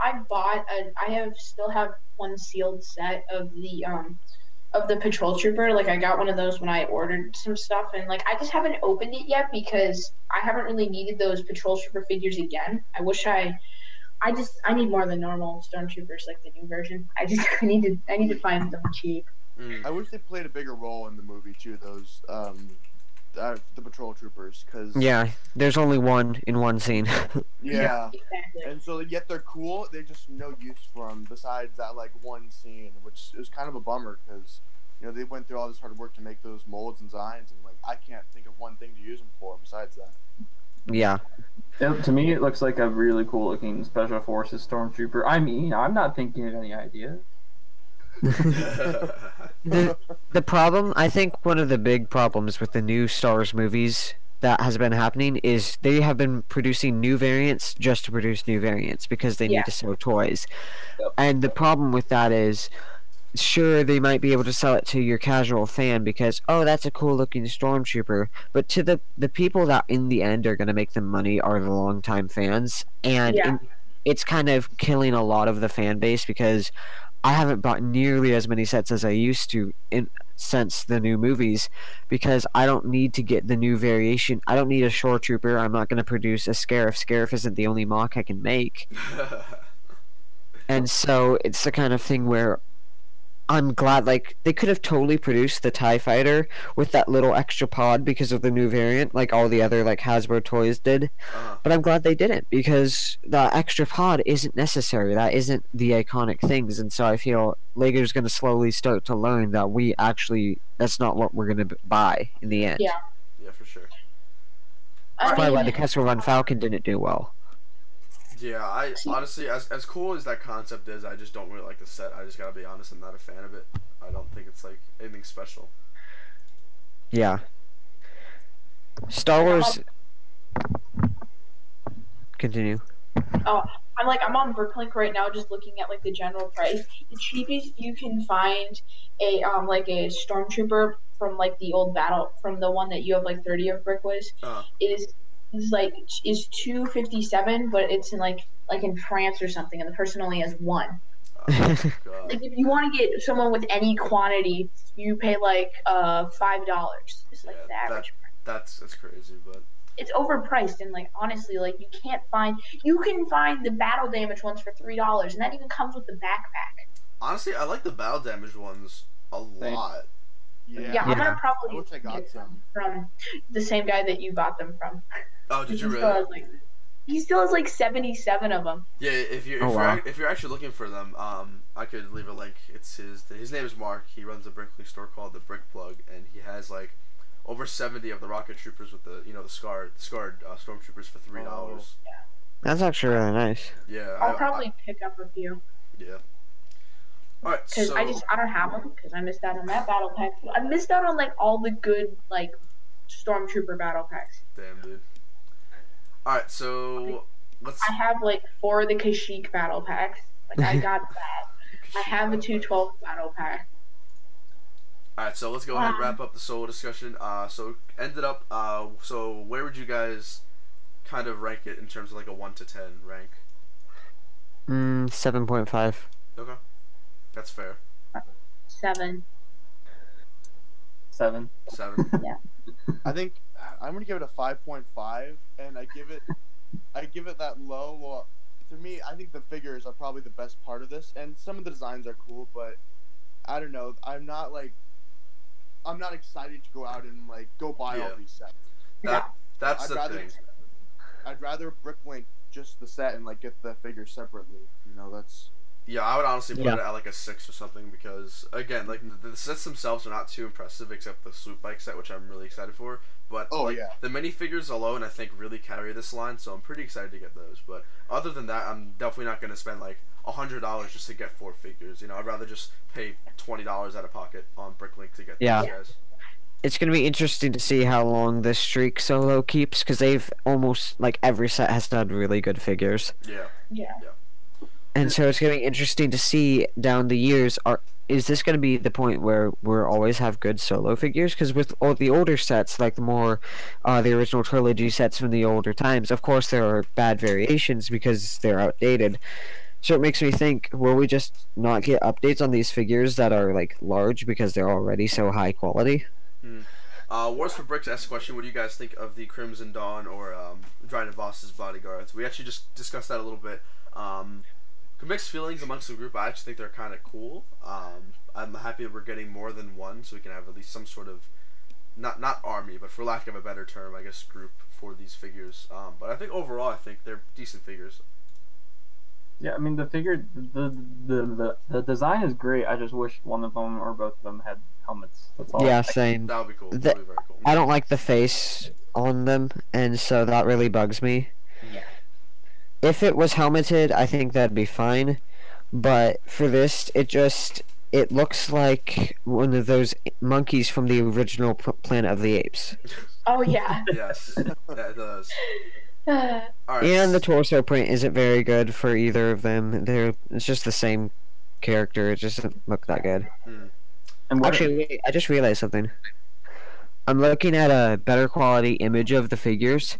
I still have one sealed set of the patrol trooper. Like I got one of those when I ordered some stuff, and like I just haven't opened it yet because I haven't really needed those patrol trooper figures again. I need more than normal stormtroopers, like the new version. I need to find them cheap. I wish they played a bigger role in the movie too. Those the patrol troopers, because Yeah, there's only one in one scene. yeah. Exactly. And so yet they're cool. They're just no use for them besides that like one scene, which is kind of a bummer because they went through all this hard work to make those molds and designs, and like I can't think of one thing to use them for besides that. Yeah. To me, it looks like a really cool looking Special Forces Stormtrooper. I mean, I'm not thinking of any ideas. The problem, I think one of the big problems with the new Star Wars movies that has been happening is they have been producing new variants just to produce new variants because they need to sell toys. Yep. And the problem with that is, sure, they might be able to sell it to your casual fan because, oh, that's a cool looking stormtrooper, but to the people that in the end are going to make them money are the longtime fans, and it's kind of killing a lot of the fan base because I haven't bought nearly as many sets as I used to since the new movies because I don't need to get the new variation. I don't need a Shore Trooper. I'm not going to produce a Scarif. Scarif isn't the only mock I can make. And so it's the kind of thing where I'm glad, like, they could have totally produced the TIE Fighter with that little extra pod because of the new variant, like all the other, like, Hasbro toys did. But I'm glad they didn't, because the extra pod isn't necessary. That isn't the iconic things, and so I feel LEGO's going to slowly start to learn that that's not what we're going to buy in the end. Yeah. Yeah, for sure. That's probably why the Kessel Run Falcon didn't do well. Yeah, I honestly, as cool as that concept is, I just don't really like the set. I just gotta be honest, I'm not a fan of it. I don't think it's like anything special. Yeah. Star Wars. Continue. Oh, I'm on BrickLink right now, just looking at like the general price. The cheapest you can find a like a stormtrooper from like the old battle, from the one that you have like 30 of Brick was, is $257, but it's in like in France or something, and the person only has one. Oh, God. Like if you want to get someone with any quantity, you pay like $5. It's like the average price. That's crazy, but it's overpriced, and like honestly, like you can find the battle damage ones for $3, and that even comes with the backpack. Honestly, I like the battle damage ones a lot. Yeah, I'm gonna probably I wish I got some from the same guy that you bought them from. Oh, did you really? He still has like 77 of them. Yeah, if you're actually looking for them, I could leave a link. It's his name is Mark. He runs a Bricklink store called the Brick Plug, and he has like over 70 of the rocket troopers with the the scarred stormtroopers for $3. Yeah. That's actually really nice. Yeah, I'll probably pick up a few. Yeah. All right. Because I don't have them because I missed out on that battle pack. I missed out on like all the good like stormtrooper battle packs. Damn, dude. All right, so I have like 4 of the Kashyyyk battle packs. Like I got that. I have the 212 battle pack. All right, so let's go ahead and wrap up the solo discussion. So ended up. So where would you guys kind of rank it in terms of like a 1 to 10 rank? 7.5. Okay, that's fair. 7. 7. 7. Yeah. I think I'm gonna give it a 5.5, and I give it that low. Well, to me, I think the figures are probably the best part of this, and some of the designs are cool, but I don't know. I'm not excited to go out and like go buy all these sets. That's the thing. I'd rather BrickLink just the set and like get the figures separately. That's. Yeah, I would honestly put it at like a 6 or something because, again, like the sets themselves are not too impressive except the Swoop Bike set, which I'm really excited for. But the minifigures alone, I think, really carry this line, so I'm pretty excited to get those. But other than that, I'm definitely not going to spend like $100 just to get 4 figures. I'd rather just pay $20 out of pocket on BrickLink to get these guys. It's going to be interesting to see how long this streak solo keeps because they've almost, like, every set has done really good figures. Yeah. And so it's going to be interesting to see down the years, is this going to be the point where we'll always have good solo figures? Because with all the older sets, like the original trilogy sets from the older times, of course there are bad variations because they're outdated. So it makes me think, will we just not get updates on these figures that are like large because they're already so high quality? Wars for Bricks asked a question, what do you guys think of the Crimson Dawn or Dryden Voss's bodyguards? We actually just discussed that a little bit. Mixed feelings amongst the group. I actually think they're kind of cool. I'm happy that we're getting more than one, so we can have at least some sort of not army, but for lack of a better term, I guess group for these figures. But I think overall, I think they're decent figures. Yeah, I mean the figure, the design is great. I just wish one of them or both of them had helmets. That's all. Yeah, same. That would be cool. That would be very cool. I don't like the face on them, and so that really bugs me. Yeah. If it was helmeted, I think that'd be fine. But for this, it just it looks like one of those monkeys from the original Planet of the Apes. Oh yeah. Yes, that does. Uh, All right. And the torso print isn't very good for either of them. It's just the same character. It just doesn't look that good. And what, Actually, wait, I just realized something. I'm looking at a better quality image of the figures,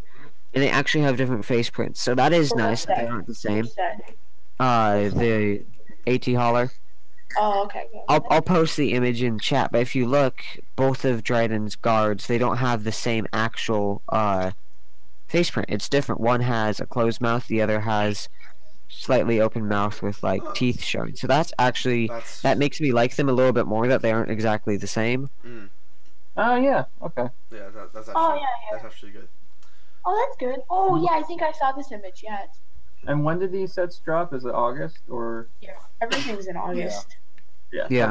and they actually have different face prints. So that is nice. They aren't the same. what's that? The AT Holler. Oh, okay. Good. I'll post the image in chat, but if you look, both of Dryden's guards, they don't have the same actual face print. It's different. One has a closed mouth, the other has slightly open mouth with like teeth showing. So that's actually that makes me like them a little bit more, that they aren't exactly the same. oh yeah, okay. Yeah, that's actually, Oh, yeah. that's actually good. Oh, that's good. Oh, yeah, I think I saw this image. Yeah, And when did these sets drop? Is it August or? yeah. Everything's in August. Yeah.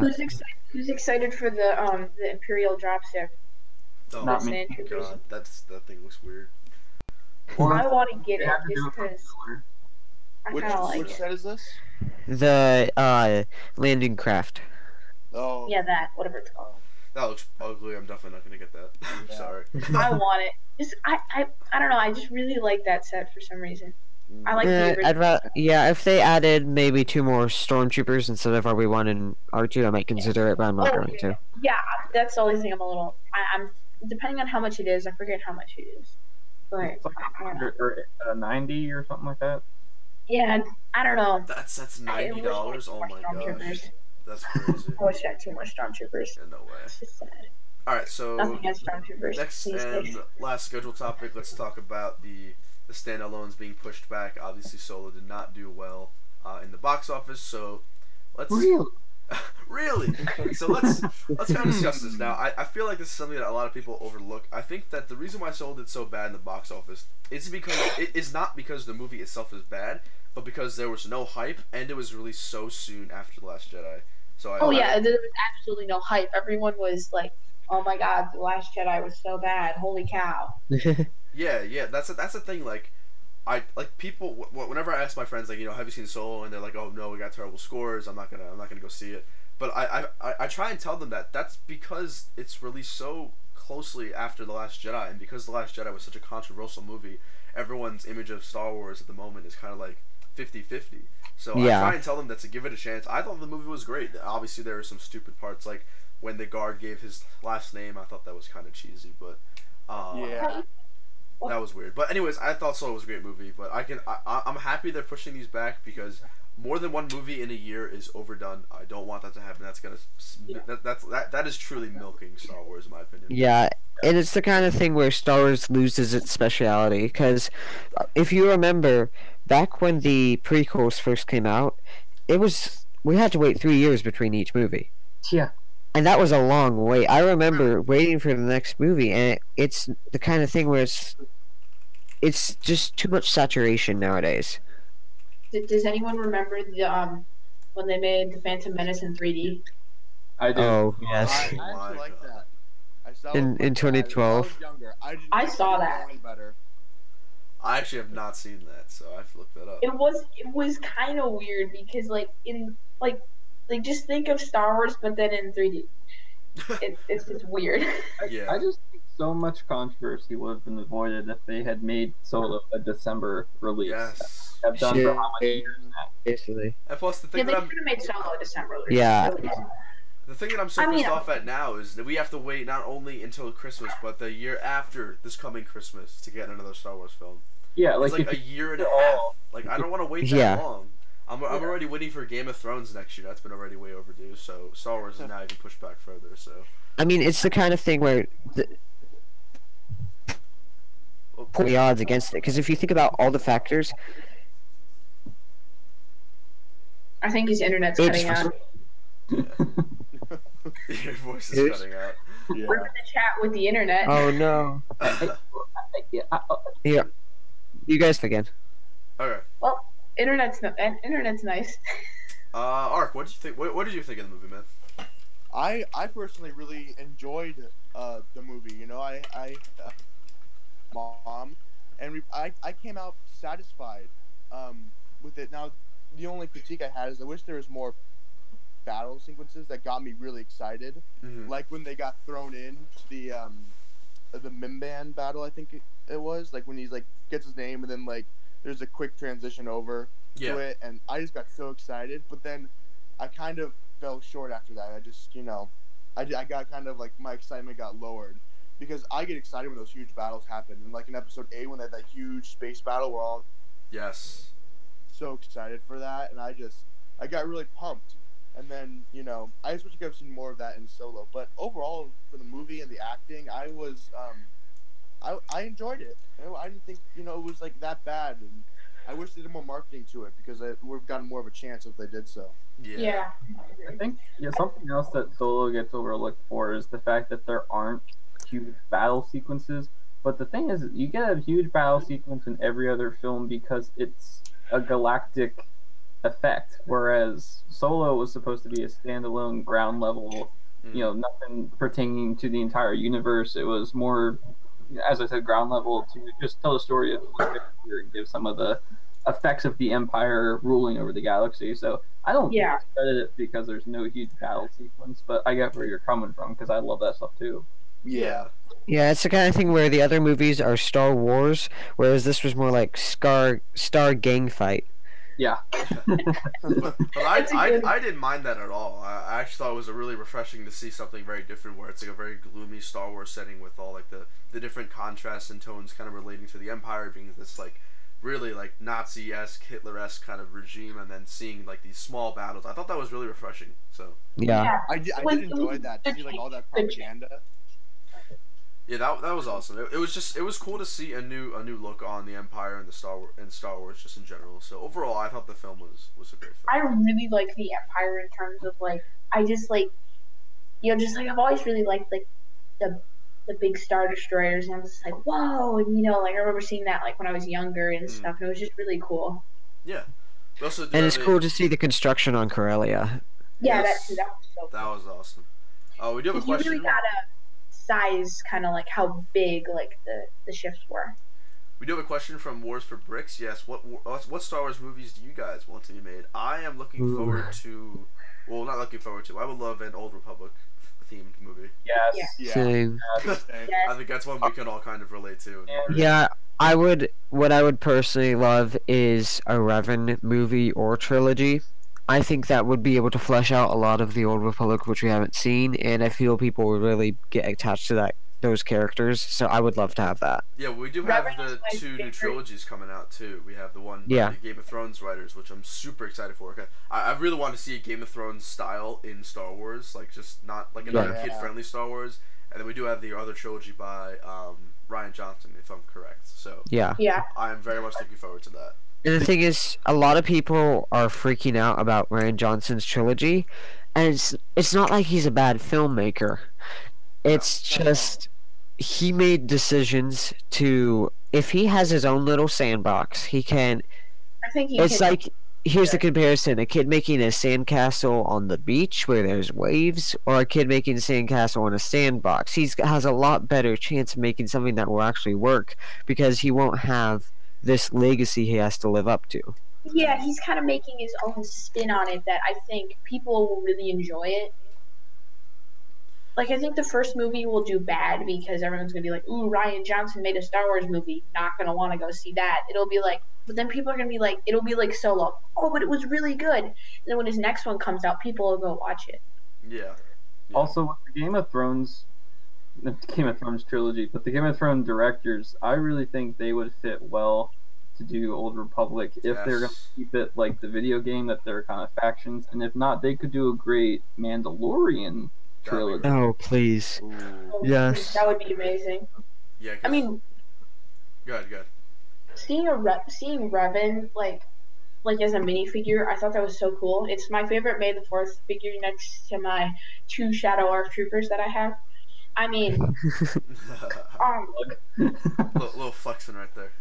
Who's excited for the Imperial dropstick? Oh, Not That's me. an entry. God, that thing looks weird. I want to get They it have to just do it for because filler. I Which kind of like which it. set is this? The landing craft. Oh. Yeah, that whatever it's called. That looks ugly. I'm definitely not gonna get that. Yeah. Sorry. I want it. Just I don't know. I just really like that set for some reason. I like the original. I'd rather, if they added maybe 2 more stormtroopers instead of RB1 and R2, I might consider it, but I'm not going to. Yeah, that's the only thing I'm a little. I'm depending on how much it is. I forget how much it is, but It's like 100 or 90 or something like that. yeah, I don't know. That's I wish I had $90. Oh more my gosh, Stormtroopers. that's crazy. I wish I had 2 more stormtroopers. Yeah, no way. It's just sad. All right, so Nothing against stormtroopers. next Please, and please. last scheduled topic. Let's talk about the standalones being pushed back. Obviously, Solo did not do well in the box office, so let's really. So let's kind of discuss this now. I feel like this is something that a lot of people overlook. I think that the reason why Solo did so bad in the box office is because it is not because the movie itself is bad, but because there was no hype and it was released so soon after The Last Jedi. So Oh yeah, there was absolutely no hype. Everyone was like, "Oh my God, The Last Jedi was so bad! Holy cow!" Yeah, that's the thing. Like, people. Whenever I ask my friends, like, have you seen Solo? And they're like, oh no, we got terrible scores. I'm not gonna go see it. But I try and tell them that that's because it's released so closely after The Last Jedi, and because The Last Jedi was such a controversial movie, everyone's image of Star Wars at the moment is kind of like 50-50. So Yeah. I try and tell them that to give it a chance. I thought the movie was great. Obviously, there were some stupid parts, like when the guard gave his last name. I thought that was kind of cheesy, but Yeah. that was weird. But anyways, I thought Solo was a great movie. But I'm happy they're pushing these back because more than one movie in a year is overdone. I don't want that to happen. That's gonna that is truly milking Star Wars, in my opinion. Yeah, and it's the kind of thing where Star Wars loses its speciality, because if you remember, back when the prequels first came out, we had to wait 3 years between each movie. Yeah. And that was a long wait. I remember waiting for the next movie, and it's the kind of thing where it's just too much saturation nowadays. Does anyone remember the when they made the Phantom Menace in 3D? I do. Oh, I yes. actually my like God. that. I saw In it when 2012. I was younger. I saw that. Any better. I actually have not seen that, so I have to look that up. It was kind of weird because just think of Star Wars, but then in 3D. It's just weird. Yeah. I just think so much controversy would have been avoided if they had made Solo a December release. Yes. Have done Sure. for how many years now? Basically. And plus, the Yeah, thing they that could have made Solo December. Yeah. the thing that I'm so I mean, pissed off at now is that we have to wait not only until Christmas, but the year after this coming Christmas to get another Star Wars film. Yeah, It's like like if a year and a Oh. half. Like, I don't want to wait that Yeah. long. I'm already waiting for Game of Thrones next year. That's been already way overdue. So Star Wars is now even pushed back further. So I mean, it's the kind of thing where put the odds against it, because if you think about all the factors, I think his internet's It's- cutting out. your voice is Oops. cutting out. Yeah. We're in the chat with the internet. oh no. Yeah. You guys again. Okay. Well, internet's nice. Ark, what did you think? What did you think of the movie, man? I personally really enjoyed the movie. You know, I mom, and I came out satisfied with it. Now, the only critique I had is I wish there was more battle sequences that got me really excited. Mhm. Like when they got thrown in to the Mimban battle, I think it was, like when he's like gets his name and then like there's a quick transition over to it, and I just got so excited. But then I kind of fell short after that. I just, I got kind of like my excitement got lowered because I get excited when those huge battles happen. And like in episode 8 when they had that huge space battle, we're all so excited for that, and I got really pumped. And then, I just wish I could have seen more of that in Solo. But overall, for the movie and the acting, I I enjoyed it. I didn't think, it was like that bad. And I wish they did more marketing to it because it would have gotten more of a chance if they did so. Yeah. I think something else that Solo gets overlooked for is the fact that there aren't huge battle sequences. But the thing is, you get a huge battle sequence in every other film because it's a galactic effect, whereas Solo was supposed to be a standalone ground level, nothing pertaining to the entire universe. It was more, as I said, ground level to just tell the story of the character and give some of the effects of the Empire ruling over the galaxy. So I don't discredit it because there's no huge battle sequence, but I get where you're coming from because I love that stuff too. Yeah. Yeah, it's the kind of thing where the other movies are Star Wars, whereas this was more like Star gang fight. Yeah. but I didn't mind that at all. I actually thought it was really refreshing to see something very different where it's like a very gloomy Star Wars setting with all like the different contrasts and tones kind of relating to the Empire being this like really like Nazi-esque, Hitler-esque kind of regime, and then seeing like these small battles. I thought that was really refreshing. So yeah. I did enjoy that, to see like all that propaganda. Yeah, that was awesome. It was cool to see a new look on the Empire and Star Wars just in general. So overall, I thought the film was a great film. I really like the Empire in terms of like I just like I've always really liked like the big Star Destroyers, and I'm just like whoa, and like I remember seeing that like when I was younger and stuff, and it was just really cool. Yeah. And it's cool to see the construction on Corellia. Yeah, yes, that was so cool. That was awesome. Oh, we do have a question. You really gotta size kind of like how big like the ships were. We do have a question from Wars for Bricks. Yes, what Star Wars movies do you guys want to be made? I am looking forward to, well, not looking forward to. I would love an Old Republic themed movie. Yes. Yeah. Same. I think that's one we can all kind of relate to. Yeah, what I would personally love is a Revan movie or trilogy. I think that would be able to flesh out a lot of the Old Republic, which we haven't seen, and I feel people would really get attached to those characters, so I would love to have that. Yeah, we do have Revan the is my 2 new favorite. trilogies coming out, too. We have the one by the Game of Thrones writers, which I'm super excited for. I really want to see a Game of Thrones style in Star Wars, like just not like another kid-friendly Star Wars. And then we do have the other trilogy by Rian Johnson, if I'm correct. So Yeah. I am very much looking forward to that. And the thing is, a lot of people are freaking out about Rian Johnson's trilogy, and it's not like he's a bad filmmaker. It's just he made decisions to, if he has his own little sandbox, he can. I think It's like, here's the comparison: a kid making a sandcastle on the beach where there's waves, or a kid making a sandcastle in a sandbox. He has a lot better chance of making something that will actually work because he won't have this legacy he has to live up to. Yeah, he's kind of making his own spin on it that I think people will really enjoy it. Like, I think the first movie will do bad because everyone's going to be like, ooh, Rian Johnson made a Star Wars movie. Not going to want to go see that. It'll be like, but then people are going to be like, it'll be like Solo. Oh, but it was really good. And then when his next one comes out, people will go watch it. Yeah. Also, with the Game of Thrones trilogy, but the Game of Thrones directors, I really think they would fit well to do Old Republic if they're going to keep it like the video game, that they're kind of factions, and if not, they could do a great Mandalorian trilogy. Oh, please. Oh, Yes. That would be amazing. Yeah. I mean, good. seeing Revan like as a minifigure, I thought that was so cool. It's my favorite May the 4th figure next to my 2 Shadow Arc Troopers that I have. I mean, little flexing right there.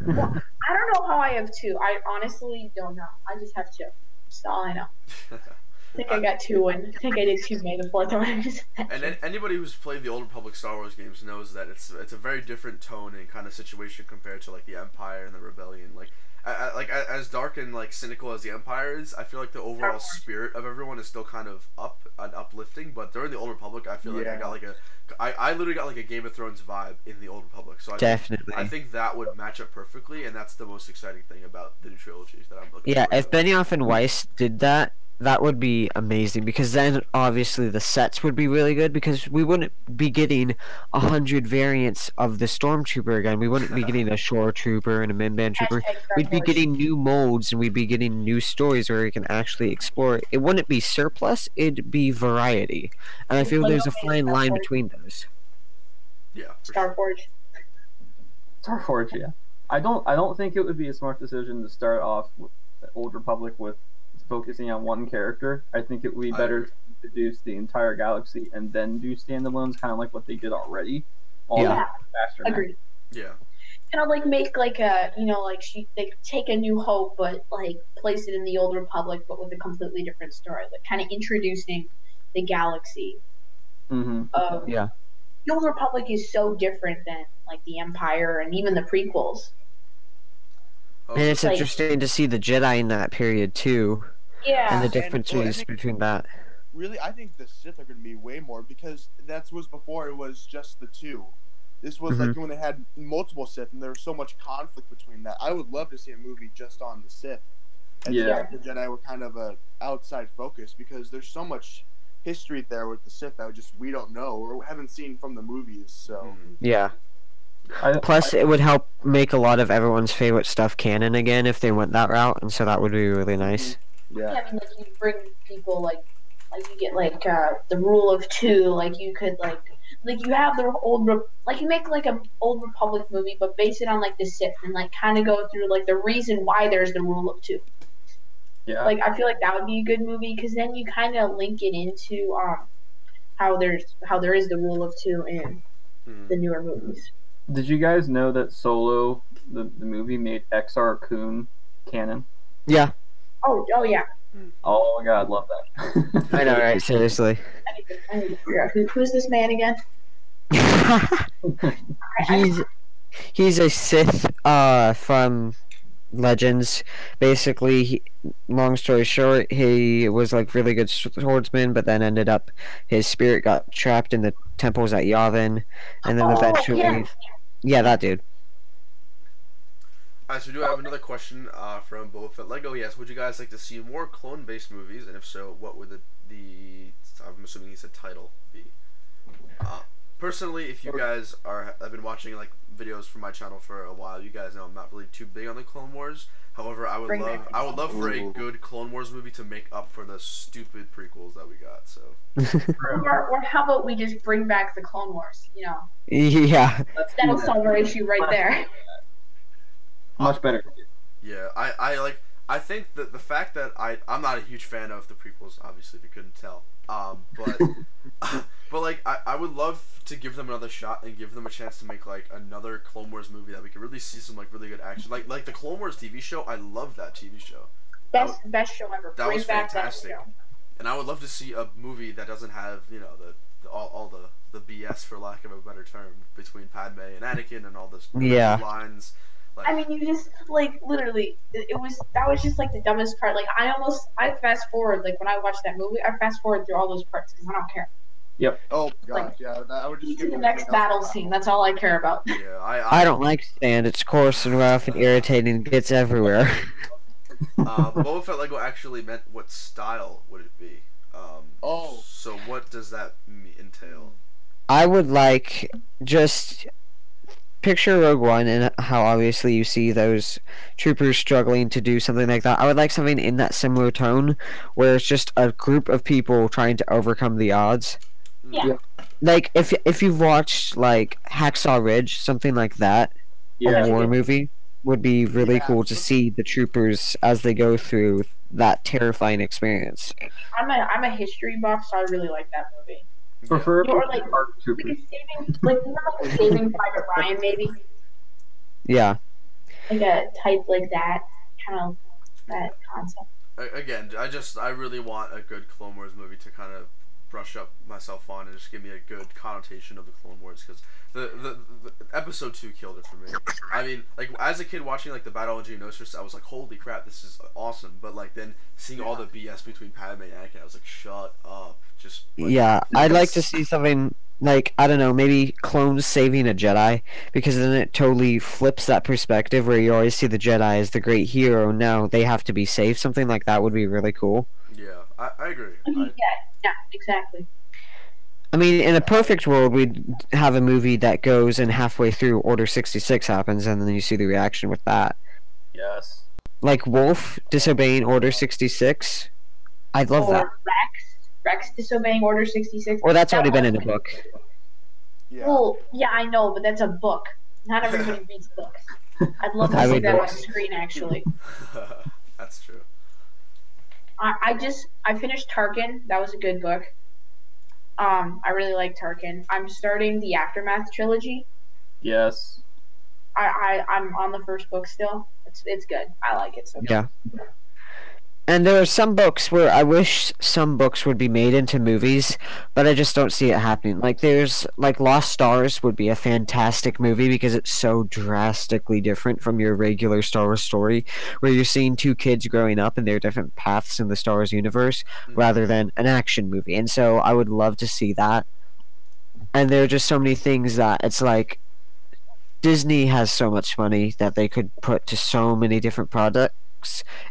well, I don't know how I have 2. I honestly don't know. I just have 2. That's all I know. I think I got 2, and I think I did 2 May the 4th oranges. And anybody who's played the Old Republic Star Wars games knows that it's a very different tone and kind of situation compared to like the Empire and the Rebellion. Like like as dark and like cynical as the Empire is, I feel like the overall spirit of everyone is still kind of up and uplifting. But during the Old Republic, I feel like I got like I literally got like a Game of Thrones vibe in the Old Republic. So I think that would match up perfectly, and that's the most exciting thing about the new trilogy that I'm looking. Yeah, if Benioff and Weiss did that, that would be amazing, because then obviously the sets would be really good, because we wouldn't be getting 100 variants of the Stormtrooper again. We wouldn't be getting a Shore Trooper and a Min-Band Trooper. We'd be getting new molds, and we'd be getting new stories where we can actually explore. It wouldn't be surplus, it'd be variety. And I feel there's a fine line between those. Yeah. Starforge. Starforge, yeah. I don't think it would be a smart decision to start off with the Old Republic with focusing on one character. I think it would be better to introduce the entire galaxy and then do standalones, kind of like what they did already. Faster. Agreed. Yeah. Kind of like make like a, you know, like they take A New Hope, but like place it in the Old Republic, but with a completely different story. Like kind of introducing the galaxy. Mm-hmm. Yeah. The Old Republic is so different than like the Empire and even the prequels. Oh, and it's interesting to see the Jedi in that period too. Yeah. And the differences between that. Really, I think the Sith are going to be way more, because that was before it was just the two. This was like when they had multiple Sith, and there was so much conflict between that. I would love to see a movie just on the Sith. And the Jedi were kind of a outside focus, because there's so much history there with the Sith that we don't know or haven't seen from the movies. So yeah. Plus, it would help make a lot of everyone's favorite stuff canon again if they went that route, and so that would be really nice. Yeah, I mean, like you bring people like you get like the Rule of Two, like you could like you have the like you make like a Old Republic movie, but base it on like the Sith and like kind of go through like the reason why there's the Rule of Two. Yeah. Like I feel like that would be a good movie, because then you kind of link it into how there is the Rule of Two in the newer movies. Did you guys know that Solo, the movie, made XR Kun canon? Yeah. Oh yeah. Oh my god, love that. I know, right? Seriously. I need to figure out who's this man again? He's a Sith from Legends. Basically, long story short, he was like really good swordsman, but then ended up his spirit got trapped in the temples at Yavin, and then eventually, yeah, that dude. Alright, so we do have another question from Boba Fett Lego. Yes, would you guys like to see more clone-based movies, and if so, what would the I'm assuming he said title be? Personally, if you guys have been watching like videos from my channel for a while, you guys know I'm not really too big on the Clone Wars. However, I would love for a good Clone Wars movie to make up for the stupid prequels that we got. So. or how about we just bring back the Clone Wars? You know. Yeah. That'll solve our issue right there. Much better. Yeah, I think that the fact that I'm not a huge fan of the prequels, obviously if you couldn't tell. But like I would love to give them another shot and give them a chance to make like another Clone Wars movie that we could really see some like really good action. Like the Clone Wars TV show, I love that TV show. Best show ever. That Bring was back fantastic. That show. And I would love to see a movie that doesn't have, you know, all the BS, for lack of a better term, between Padme and Anakin and all this lines. Like, I mean, you just like literally, that was just like the dumbest part. Like I fast forward, like when I watched that movie, I fast forward through all those parts because I don't care. Yep. Oh gosh, yeah. I would just get to the next battle scene. That's all I care about. Yeah, I don't like sand. It's coarse and rough and irritating and gets everywhere. Boba Fett Lego actually meant what style would it be? So what does that entail? I would like just picture Rogue One and how obviously you see those troopers struggling to do something like that. I would like something in that similar tone where it's just a group of people trying to overcome the odds. Yeah. Like if you've watched like Hacksaw Ridge, something like that, a war movie would be really cool to see the troopers as they go through that terrifying experience. I'm a history buff, so I really like that movie. Preferably like Saving Private Ryan, maybe. Yeah. Like a type like that, kind of that concept. Again, I really want a good Clone Wars movie to kind of brush up myself on and just give me a good connotation of the Clone Wars, because the episode 2 killed it for me. I mean, like, as a kid watching like the Battle of Geonosis, I was like, holy crap, this is awesome. But like then seeing all the BS between Padme and Anakin, I was like, shut up. Just like, yeah, I'd like to see something like, I don't know, maybe clones saving a Jedi, because then it totally flips that perspective where you always see the Jedi as the great hero. Now they have to be saved. Something like that would be really cool. Yeah, I agree. Yeah, exactly. I mean, in a perfect world, we'd have a movie that goes and halfway through Order 66 happens, and then you see the reaction with that. Yes. Like Wolf disobeying Order 66. I'd love that. Rex disobeying Order 66. Or that's already been in a book. Yeah. Well, yeah, I know, but that's a book. Not everybody reads books. I'd love to see that on screen, actually. That's true. I finished Tarkin. That was a good book. I really like Tarkin. I'm starting the Aftermath trilogy. Yes. I'm on the first book still. It's good. I like it so good. Yeah. And there are some books where I wish some books would be made into movies, but I just don't see it happening. Like, there's, like, Lost Stars would be a fantastic movie because it's so drastically different from your regular Star Wars story, where you're seeing two kids growing up and their different paths in the Star Wars universe, rather than an action movie. And so I would love to see that. And there are just so many things that it's like, Disney has so much money that they could put to so many different products.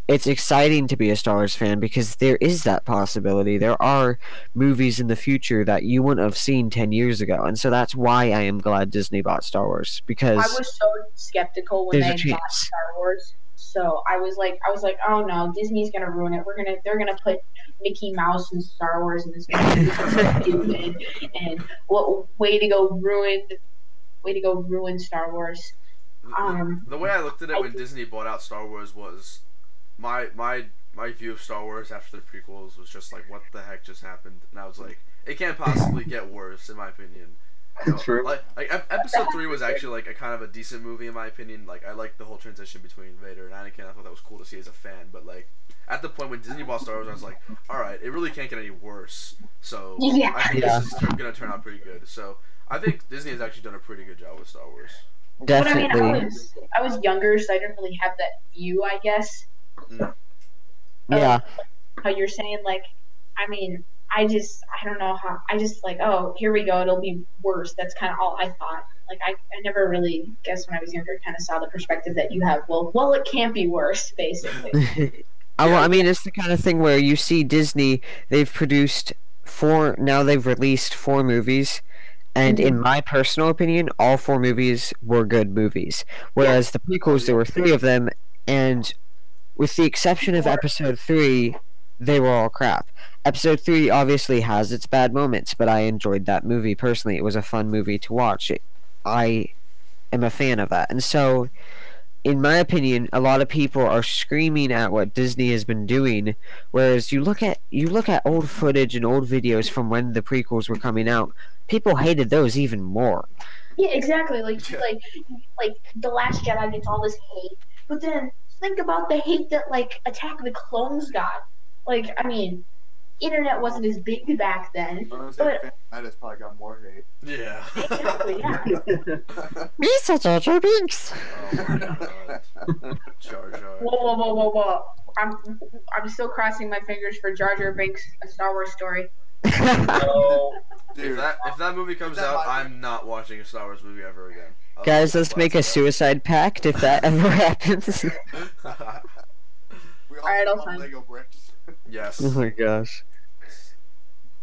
It's exciting to be a Star Wars fan because there is that possibility. There are movies in the future that you wouldn't have seen 10 years ago, and so that's why I am glad Disney bought Star Wars, because I was so skeptical when they bought Star Wars. So I was like, oh no, Disney's gonna ruin it. They're gonna put Mickey Mouse in Star Wars, and it's gonna be stupid. And way to go ruin Star Wars. The way I looked at it when Disney bought out Star Wars was my view of Star Wars after the prequels was just like, what the heck just happened? And I was like, it can't possibly get worse, in my opinion. You know, True. Like episode 3 was actually like a kind of a decent movie in my opinion. Like, I liked the whole transition between Vader and Anakin. I thought that was cool to see as a fan. But like at the point when Disney bought Star Wars, I was like, all right, it really can't get any worse. So Yeah. I think this is gonna turn out pretty good. So I think Disney has actually done a pretty good job with Star Wars. definitely. But I mean, I was younger, so I didn't really have that view, I guess. Yeah. How you're saying, like, I mean, I don't know how, I just like, oh, here we go, it'll be worse. That's kind of all I thought. Like, I never really, guess when I was younger, kind of saw the perspective that you have. Well, it can't be worse, basically. Well, I mean, it's the kind of thing where you see Disney, they've produced they've released 4 movies, and in my personal opinion, all 4 movies were good movies. Whereas the prequels, there were 3 of them, and with the exception of Episode 3, they were all crap. Episode 3 obviously has its bad moments, but I enjoyed that movie personally. It was a fun movie to watch. I am a fan of that. And so, in my opinion, a lot of people are screaming at what Disney has been doing, whereas you look at old footage and old videos from when the prequels were coming out, people hated those even more. Yeah, exactly. Like The Last Jedi gets all this hate, but then think about the hate that like Attack of the Clones got. Like, I mean, internet wasn't as big back then, but that has probably got more hate. Yeah. exactly, yeah. Mr. Jar Jar Binks. Oh my god. Jar Jar. Whoa! I'm still crossing my fingers for Jar Jar Binks, A Star Wars Story. Dude, If that movie comes out, I'm not watching a Star Wars movie ever again. Guys, let's make a suicide pact if that ever happens. we all Alright, I'll love sign. Lego bricks. Yes. Oh my gosh.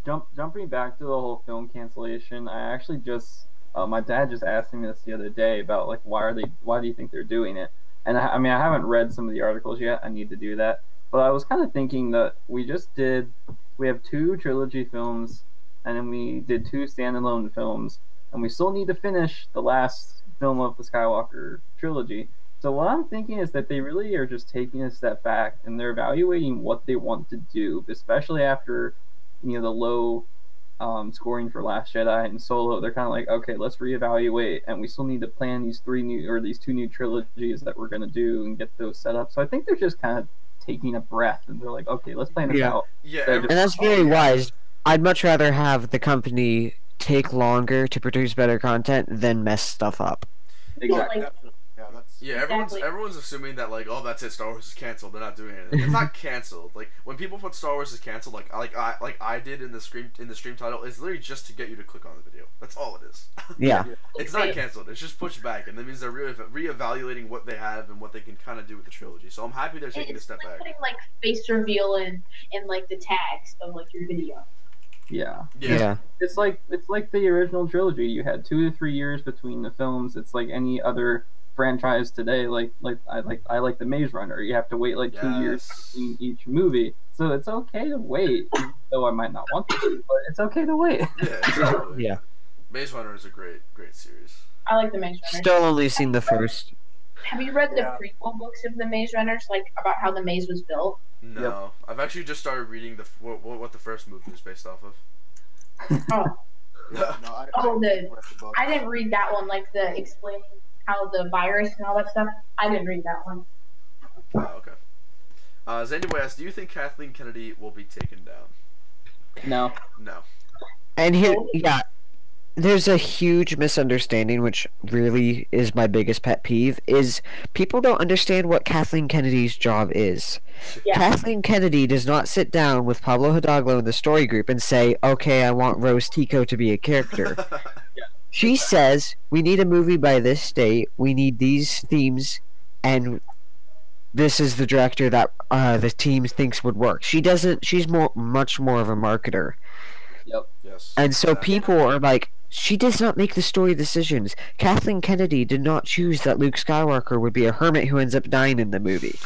Jumping back to the whole film cancellation, I actually just my dad just asked me this the other day about like why do you think they're doing it? And I mean, I haven't read some of the articles yet. I need to do that. But I was kind of thinking that we have 2 trilogy films, and then we did 2 standalone films, and we still need to finish the last film of the Skywalker trilogy. So what I'm thinking is that they really are just taking a step back, and they're evaluating what they want to do, especially after, the low scoring for Last Jedi and Solo. They're kind of like, okay, let's reevaluate, and we still need to plan these 2 new trilogies that we're going to do and get those set up. So I think they're just kind of taking a breath, and they're like, okay, let's plan this out. Yeah. And that's very wise. I'd much rather have the company take longer to produce better content than mess stuff up. Exactly. Definitely. Yeah, that's. Yeah, Exactly. everyone's assuming that like, oh, that's it, Star Wars is canceled. They're not doing anything. It's not canceled. Like when people put Star Wars is canceled, like I did in the stream title, it's literally just to get you to click on the video. That's all it is. Yeah. It's not canceled. It's just pushed back, and that means they're reevaluating what they have and what they can kind of do with the trilogy. So I'm happy they're taking a It's step like back. putting like face reveal in like the tags of like your video. Yeah. Yeah. It's like the original trilogy. You had 2 to 3 years between the films. It's like any other franchise today. Like I like the Maze Runner. You have to wait like 2 years between each movie. So it's okay to wait, even though I might not want to, but it's okay to wait. Yeah, exactly. Yeah. Maze Runner is a great series. I like the Maze Runner. Still only seen the first. Have you read the Yeah. prequel books of the Maze Runners, like about how the maze was built? No, I've actually just started reading what the first movie is based off of. Oh, Yeah, no, Oh, read the book. I didn't read that one, like the explaining how the virus and all that stuff. I didn't read that one. Oh, okay. Zandy asks, do you think Kathleen Kennedy will be taken down? No. No. And here, yeah, there's a huge misunderstanding, which really is my biggest pet peeve, is people don't understand what Kathleen Kennedy's job is. Yeah. Kathleen Kennedy does not sit down with Pablo Hidalgo in the story group and say, okay, I want Rose Tico to be a character. She says, we need a movie by this date, we need these themes, and this is the director that the team thinks would work. She's much more of a marketer. Yes. And so people are like, she does not make the story decisions. Kathleen Kennedy did not choose that Luke Skywalker would be a hermit who ends up dying in the movie.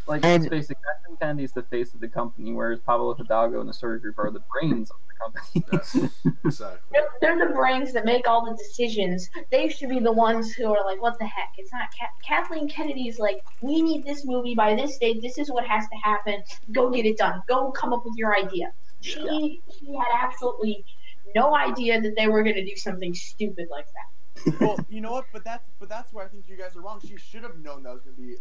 Like, And- let's face it, Kathleen Kennedy's the face of the company, whereas Pablo Hidalgo and the story group are the brains of the company. Yes. Exactly. They're the brains that make all the decisions. They should be the ones who are like, what the heck? It's not Kathleen Kennedy's like, we need this movie by this date. This is what has to happen. Go get it done. Go come up with your idea. She had absolutely no idea that they were going to do something stupid like that. Well, you know what? But that's where I think you guys are wrong. She should have known that was going to be.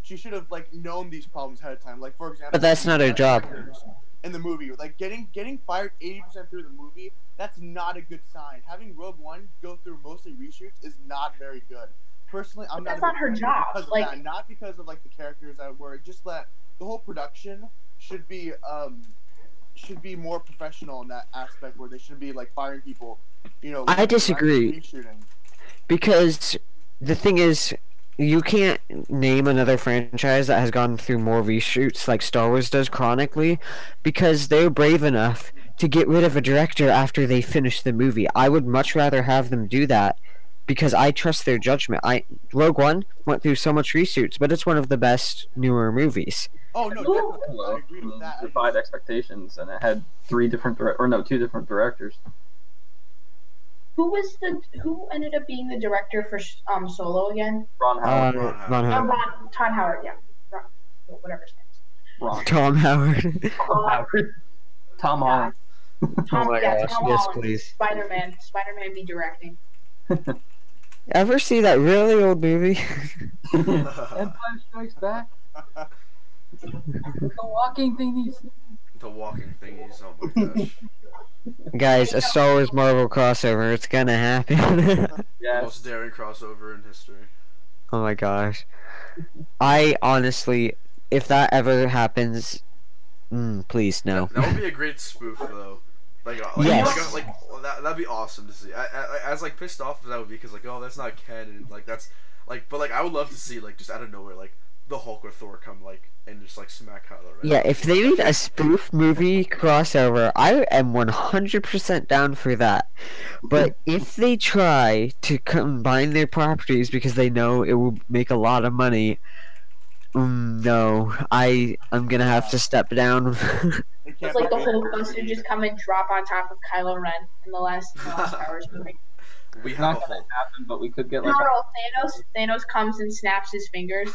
She should have like known these problems ahead of time. Like for example. But that's not her job. In the movie, like getting fired 80% through the movie, that's not a good sign. Having Rogue One go through mostly reshoots is not very good. Personally, I'm But not. that's not her job. Because of Like- that. Not because of like the characters that were. Just that the whole production should be more professional in that aspect, where they should be like firing people. You know. I disagree. Reshooting. Because the thing is, you can't name another franchise that has gone through more reshoots like Star Wars does chronically, because they're brave enough to get rid of a director after they finish the movie. I would much rather have them do that because I trust their judgment. Rogue One went through so much reshoots, but it's one of the best newer movies. Oh no, definitely. I agree with that. Defied expectations, and it had two different directors. Who ended up being the director for Solo again? Ron Howard. Ron Oh, Howard. Todd Howard, yeah. Whatever his name is. Ron. Tom Howard. Tom Holland. Tom, my yeah, gosh, Tom yes, Holland. please. Spider-Man be directing. Ever see that really old movie? Empire Strikes Back. The walking thingies. The walking thingies. Oh my gosh. Guys, a Star Wars Marvel crossover. It's gonna happen. The Yes. most daring crossover in history. Oh my gosh. I honestly, if that ever happens, please no. That would be a great spoof though. Yes. That'd be awesome to see. As like pissed off as that would be, because like, oh, that's not canon. Like that's like, but like I would love to see like just out of nowhere like the Hulk or Thor come like and just like smack Kylo Ren. Yeah, if they made a spoof movie crossover, I am 100% down for that. But if they try to combine their properties because they know it will make a lot of money, no, I'm gonna have to step down. It It's can't like the be whole big. bus would just come and drop on top of Kylo Ren in the last Star Wars movie. We It's have not a gonna Hulk. happen, but we could get like. Thanos comes and snaps his fingers.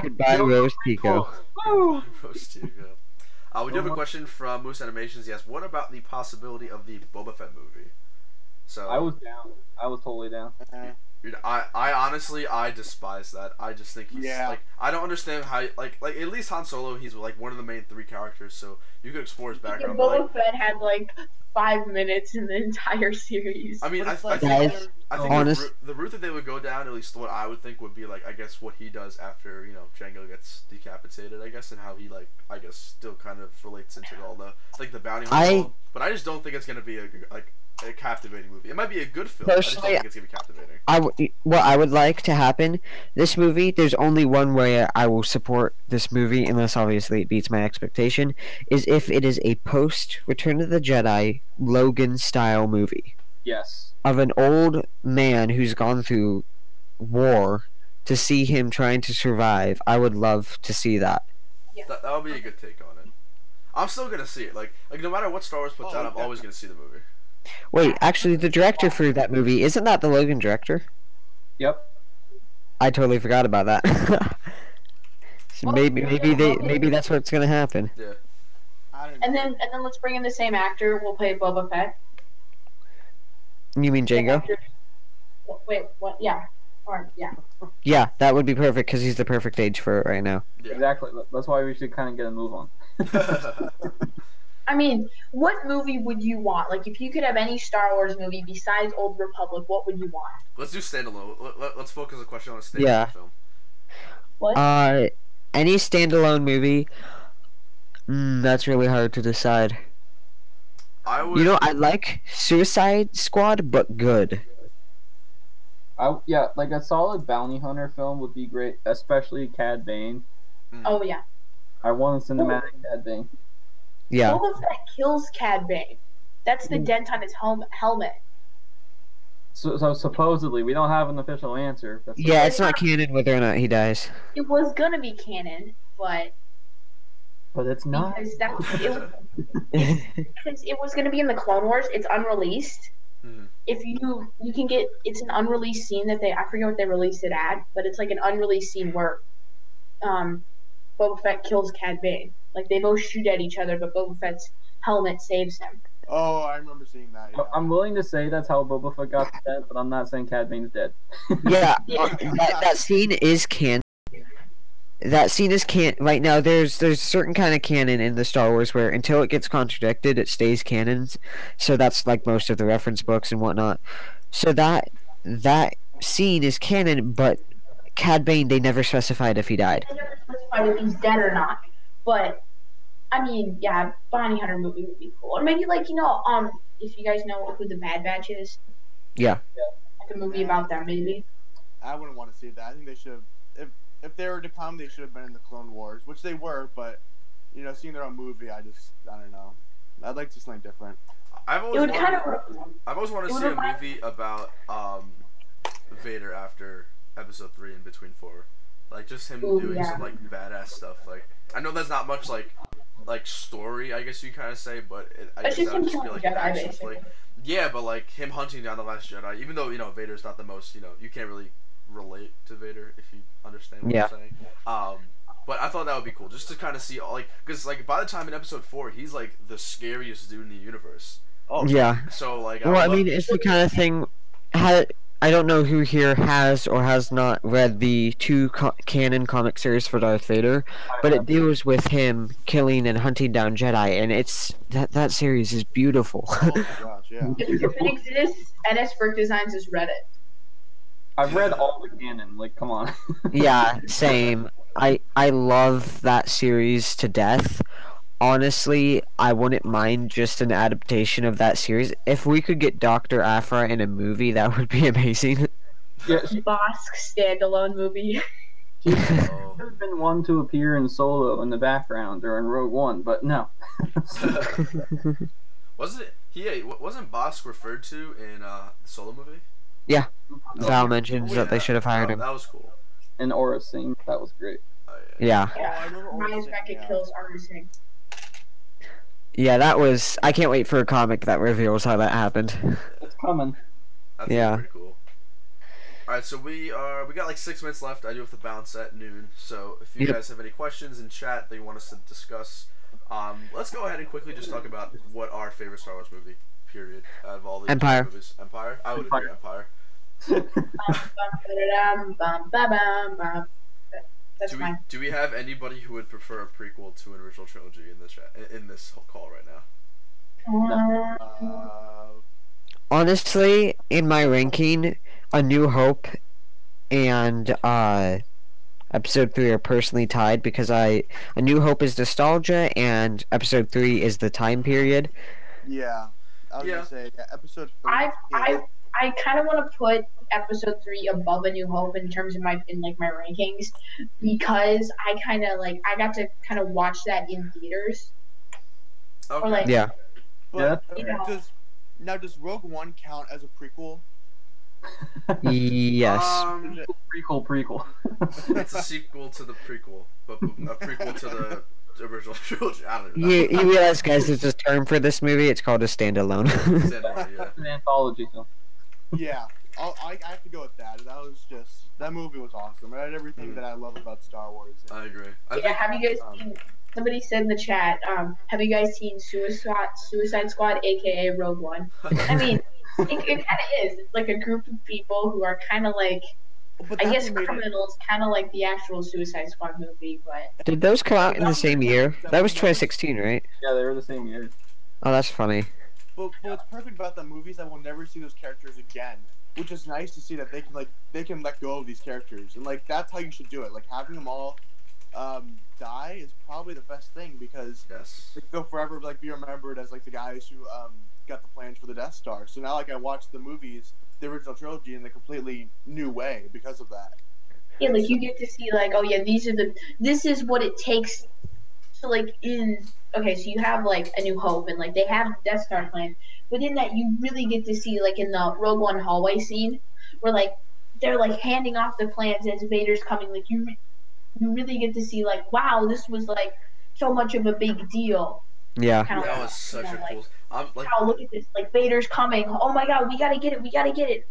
Goodbye, Rose Tico. Roast you, go. We do have a question from Moose Animations. Yes, what about the possibility of the Boba Fett movie? So I was down. I was totally down. Dude, I honestly, I despise that. I just think he's like, I don't understand how like at least Han Solo, he's like one of the main 3 characters, so you could explore his background. Yeah, Boba Fett had like 5 minutes in the entire series. I mean, I think the route that they would go down, at least what I would think would be like, I guess what he does after Jango gets decapitated, I guess, and how he like I guess still kind of relates into all the like the bounty hunter. But I just don't think it's gonna be a captivating movie. It might be a good film. Personally, I just don't think it's gonna be captivating. What I would like to happen, this movie, there's only one way I will support this movie, unless obviously it beats my expectation, is if it is a post-Return of the Jedi Logan-style movie. Yes. Of an old man who's gone through war to see him trying to survive. I would love to see that. Yeah. That would be a good take on it. I'm still gonna see it. Like no matter what Star Wars puts out, I'm always gonna see the movie. Wait, actually, the director for that movie, isn't that the Logan director? Yep. I totally forgot about that. So maybe that's what's gonna happen. Yeah. And then let's bring in the same actor. We'll play Boba Fett. You mean Jango? Wait, what? Yeah. Or, yeah. Yeah, that would be perfect because he's the perfect age for it right now. Yeah. Exactly. That's why we should kind of get a move on. I mean, what movie would you want? Like, if you could have any Star Wars movie besides Old Republic, what would you want? Let's do standalone. Let's focus the question on a standalone film. What? Any standalone movie. That's really hard to decide. I like Suicide Squad, but good. Yeah, like a solid bounty hunter film would be great, especially Cad Bane. Oh yeah. I want a cinematic Cad Bane. Yeah. Boba Fett kills Cad Bane. That's the dent on his helmet. So supposedly, we don't have an official answer. Yeah, it's not canon whether or not he dies. It was gonna be canon, but it's not. Because it was gonna be in the Clone Wars. It's unreleased. Mm-hmm. If you can get, it's an unreleased scene that I forget what they released it at, but it's like an unreleased scene where Boba Fett kills Cad Bane. Like, they both shoot at each other, but Boba Fett's helmet saves him. Oh, I remember seeing that. Yeah. I'm willing to say that's how Boba Fett got dead, but I'm not saying Cad Bane's dead. Yeah, that scene is canon. That scene is canon. Right now, there's certain kind of canon in the Star Wars where until it gets contradicted, it stays canon. So that's like most of the reference books and whatnot. So that scene is canon, but Cad Bane, they never specified if he died. They never specified if he's dead or not. But I mean, yeah, bounty hunter movie would be cool. Or maybe like if you guys know who the Bad Batch is. Yeah. Like a movie about them, maybe. I wouldn't want to see that. I think they should have. If they were to come, they should have been in the Clone Wars, which they were. But seeing their own movie, I don't know. I'd like to see something different. I've always wanted to see a movie about Vader after Episode 3 and Between 4. Like just him doing some like badass stuff. Like I know that's not much like story, I guess you kind of say, but I guess that would just be like an action flick. Yeah, but like him hunting down the Last Jedi, even though Vader's not the most you can't really relate to Vader if you understand what I'm saying. But I thought that would be cool just to kind of see because by the time in Episode 4 he's like the scariest dude in the universe. Oh yeah. So like it's the kind of thing. I don't know who here has or has not read the 2 canon comic series for Darth Vader, but it deals with him killing and hunting down Jedi, and it's that series is beautiful. Oh my gosh, yeah. If it exists, NS Brick Designs has read it. I've read all the canon. Like, come on. Yeah, same. I love that series to death. Honestly, I wouldn't mind just an adaptation of that series. If we could get Dr. Aphra in a movie, that would be amazing. Yeah, Bosk standalone movie. She could have been one to appear in Solo in the background or in Rogue One, but no. Wasn't Bosk referred to in the Solo movie? Yeah. Val mentions that they should have hired him. That was cool. And Aura Singh, that was great. Yeah. Ryan Beckett kills Aura Singh. Yeah, that was. I can't wait for a comic that reveals how that happened. It's coming. That's pretty cool. Alright, so we got like 6 minutes left. I do have to bounce at noon. So if you guys have any questions in chat that you want us to discuss, let's go ahead and quickly just talk about what our favorite Star Wars movie, period, out of all these Empire. movies. Empire? I would agree, Empire. That's Do we mine. do we have anybody who would prefer a prequel to an original trilogy in this in this whole call right now? Honestly, in my ranking, A New Hope and Episode 3 are personally tied because A New Hope is nostalgia and Episode 3 is the time period. Yeah, I was gonna say episode 3. I kind of want to put Episode 3 above A New Hope in terms of my rankings because I got to kind of watch that in theaters. Okay. Or like, Yeah. But Yeah. does Rogue One count as a prequel? Yes. Prequel. It's a sequel to the prequel, but a prequel to the original trilogy. I don't know. You realize, guys, there's a term for this movie. It's called a standalone. Yeah. An anthology film. Yeah, I have to go with that. That movie was awesome. It had everything that I love about Star Wars. I agree. have you guys seen? Somebody said in the chat, have you guys seen Suicide Squad, aka Rogue One? I mean, it kind of is. It's like a group of people who are kind of like, I guess, criminals, kind of like the actual Suicide Squad movie, but... Did those come out in the same year? That was 2016, right? Yeah, they were the same year. Oh, that's funny. But what's perfect about the movies, I will never see those characters again. Which is nice to see that they can let go of these characters, and that's how you should do it. Like having them all die is probably the best thing because they go forever be remembered as the guys who got the plans for the Death Star. So now I watch the movies, the original trilogy, in a completely new way because of that. Yeah, you get to see oh yeah, this is what it takes to okay, so you have A New Hope and they have Death Star plan, but in that you really get to see in the Rogue One hallway scene where they're handing off the plans as Vader's coming, you really get to see wow, this was so much of a big deal. Yeah. That was such a cool. Wow, look at this! Vader's coming! Oh my God, we gotta get it!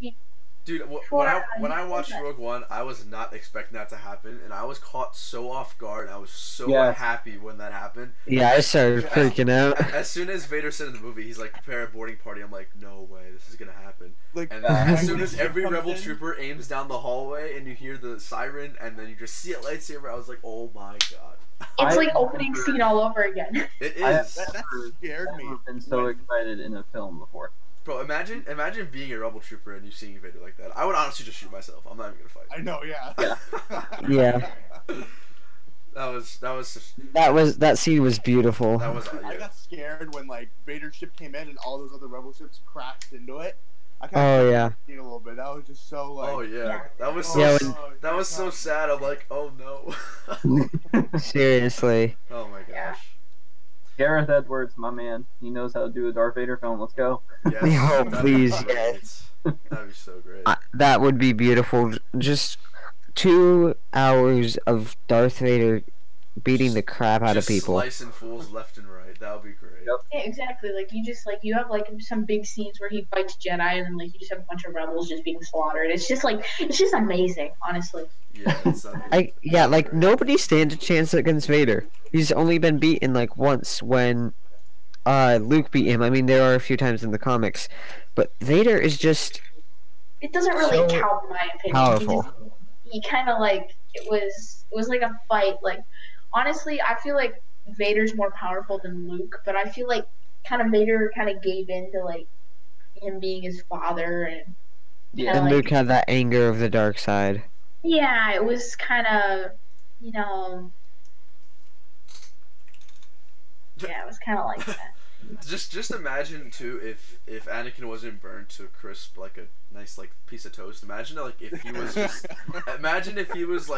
Dude, when I watched Rogue One, I was not expecting that to happen, and I was caught so off guard. I was so happy when that happened. Yeah, I started freaking out. As soon as Vader said in the movie, he's prepare a boarding party, I'm like, no way, this is gonna happen. And as soon as every rebel trooper aims down the hallway, and you hear the siren, and then you just see a lightsaber, I was like, oh my God. It's opening scene all over again. It is. That scared me. I've been so excited in a film before. Bro, imagine being a rebel trooper and you seeing Vader like that. I would honestly just shoot myself. I'm not even gonna fight. I know, yeah. Yeah. That scene was beautiful. That was. I got scared when Vader's ship came in and all those other rebel ships crashed into it. I kind Oh of yeah. a little bit. That was just so Oh yeah. That was so. That was so sad. I'm like, oh no. Seriously. Oh my gosh. Garrett Edwards, my man. He knows how to do a Darth Vader film. Let's go. Yes. Oh, please, yes. That'd be so great. That would be beautiful. Just 2 hours of Darth Vader beating the crap out of people. Slicing fools left and right. That would be great. Yep. Yeah, exactly. You just you have some big scenes where he fights Jedi, and then you just have a bunch of rebels just being slaughtered. It's just it's just amazing, honestly. Yeah, nobody stands a chance against Vader. He's only been beaten once when Luke beat him. I mean, there are a few times in the comics, but Vader is just. It doesn't really count, in my opinion. Powerful. He kind of it was a fight. Honestly, I feel Vader's more powerful than Luke, but I feel Vader kind of gave in to him being his father and. And Luke had that anger of the dark side. Yeah, it was kind of, Yeah, it was kind of like that. Just imagine too if Anakin wasn't burned to a crisp a nice piece of toast. Imagine if he was imagine if he was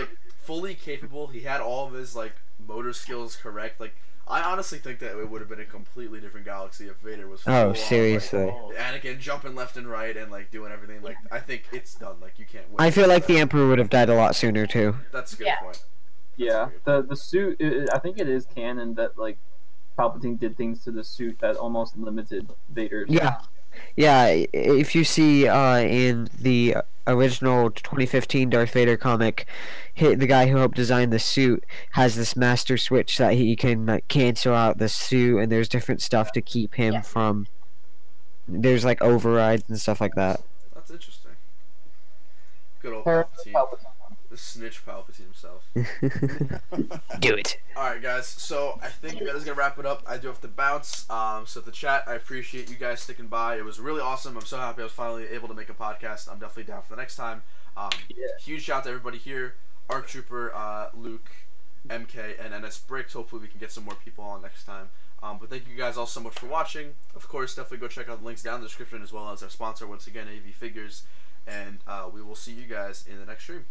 fully capable. He had all of his motor skills correct. I honestly think that it would have been a completely different galaxy if Vader was. Seriously. Anakin jumping left and right and doing everything. I think it's done. You can't win. I feel the Emperor would have died a lot sooner too. That's a good point. Yeah, the suit. I think it is canon that Palpatine did things to the suit that almost limited Vader's. Yeah. Yeah, if you see in the original 2015 Darth Vader comic, the guy who helped design the suit has this master switch that he can cancel out the suit, and there's different stuff to keep him from. There's overrides and stuff like that. That's interesting. Good old Harry Palpatine. Palpatine. The snitch Palpatine himself. Do it. Alright, guys, so I think that is going to wrap it up. I do have to bounce. So, the chat, I appreciate you guys sticking by. It was really awesome. I'm so happy I was finally able to make a podcast. I'm definitely down for the next time. Huge shout out to everybody here. Art Trooper, Luke, MK, and NS Bricks. Hopefully, we can get some more people on next time. But thank you guys all so much for watching. Of course, definitely go check out the links down in the description as well as our sponsor, once again, AV Figures. And we will see you guys in the next stream.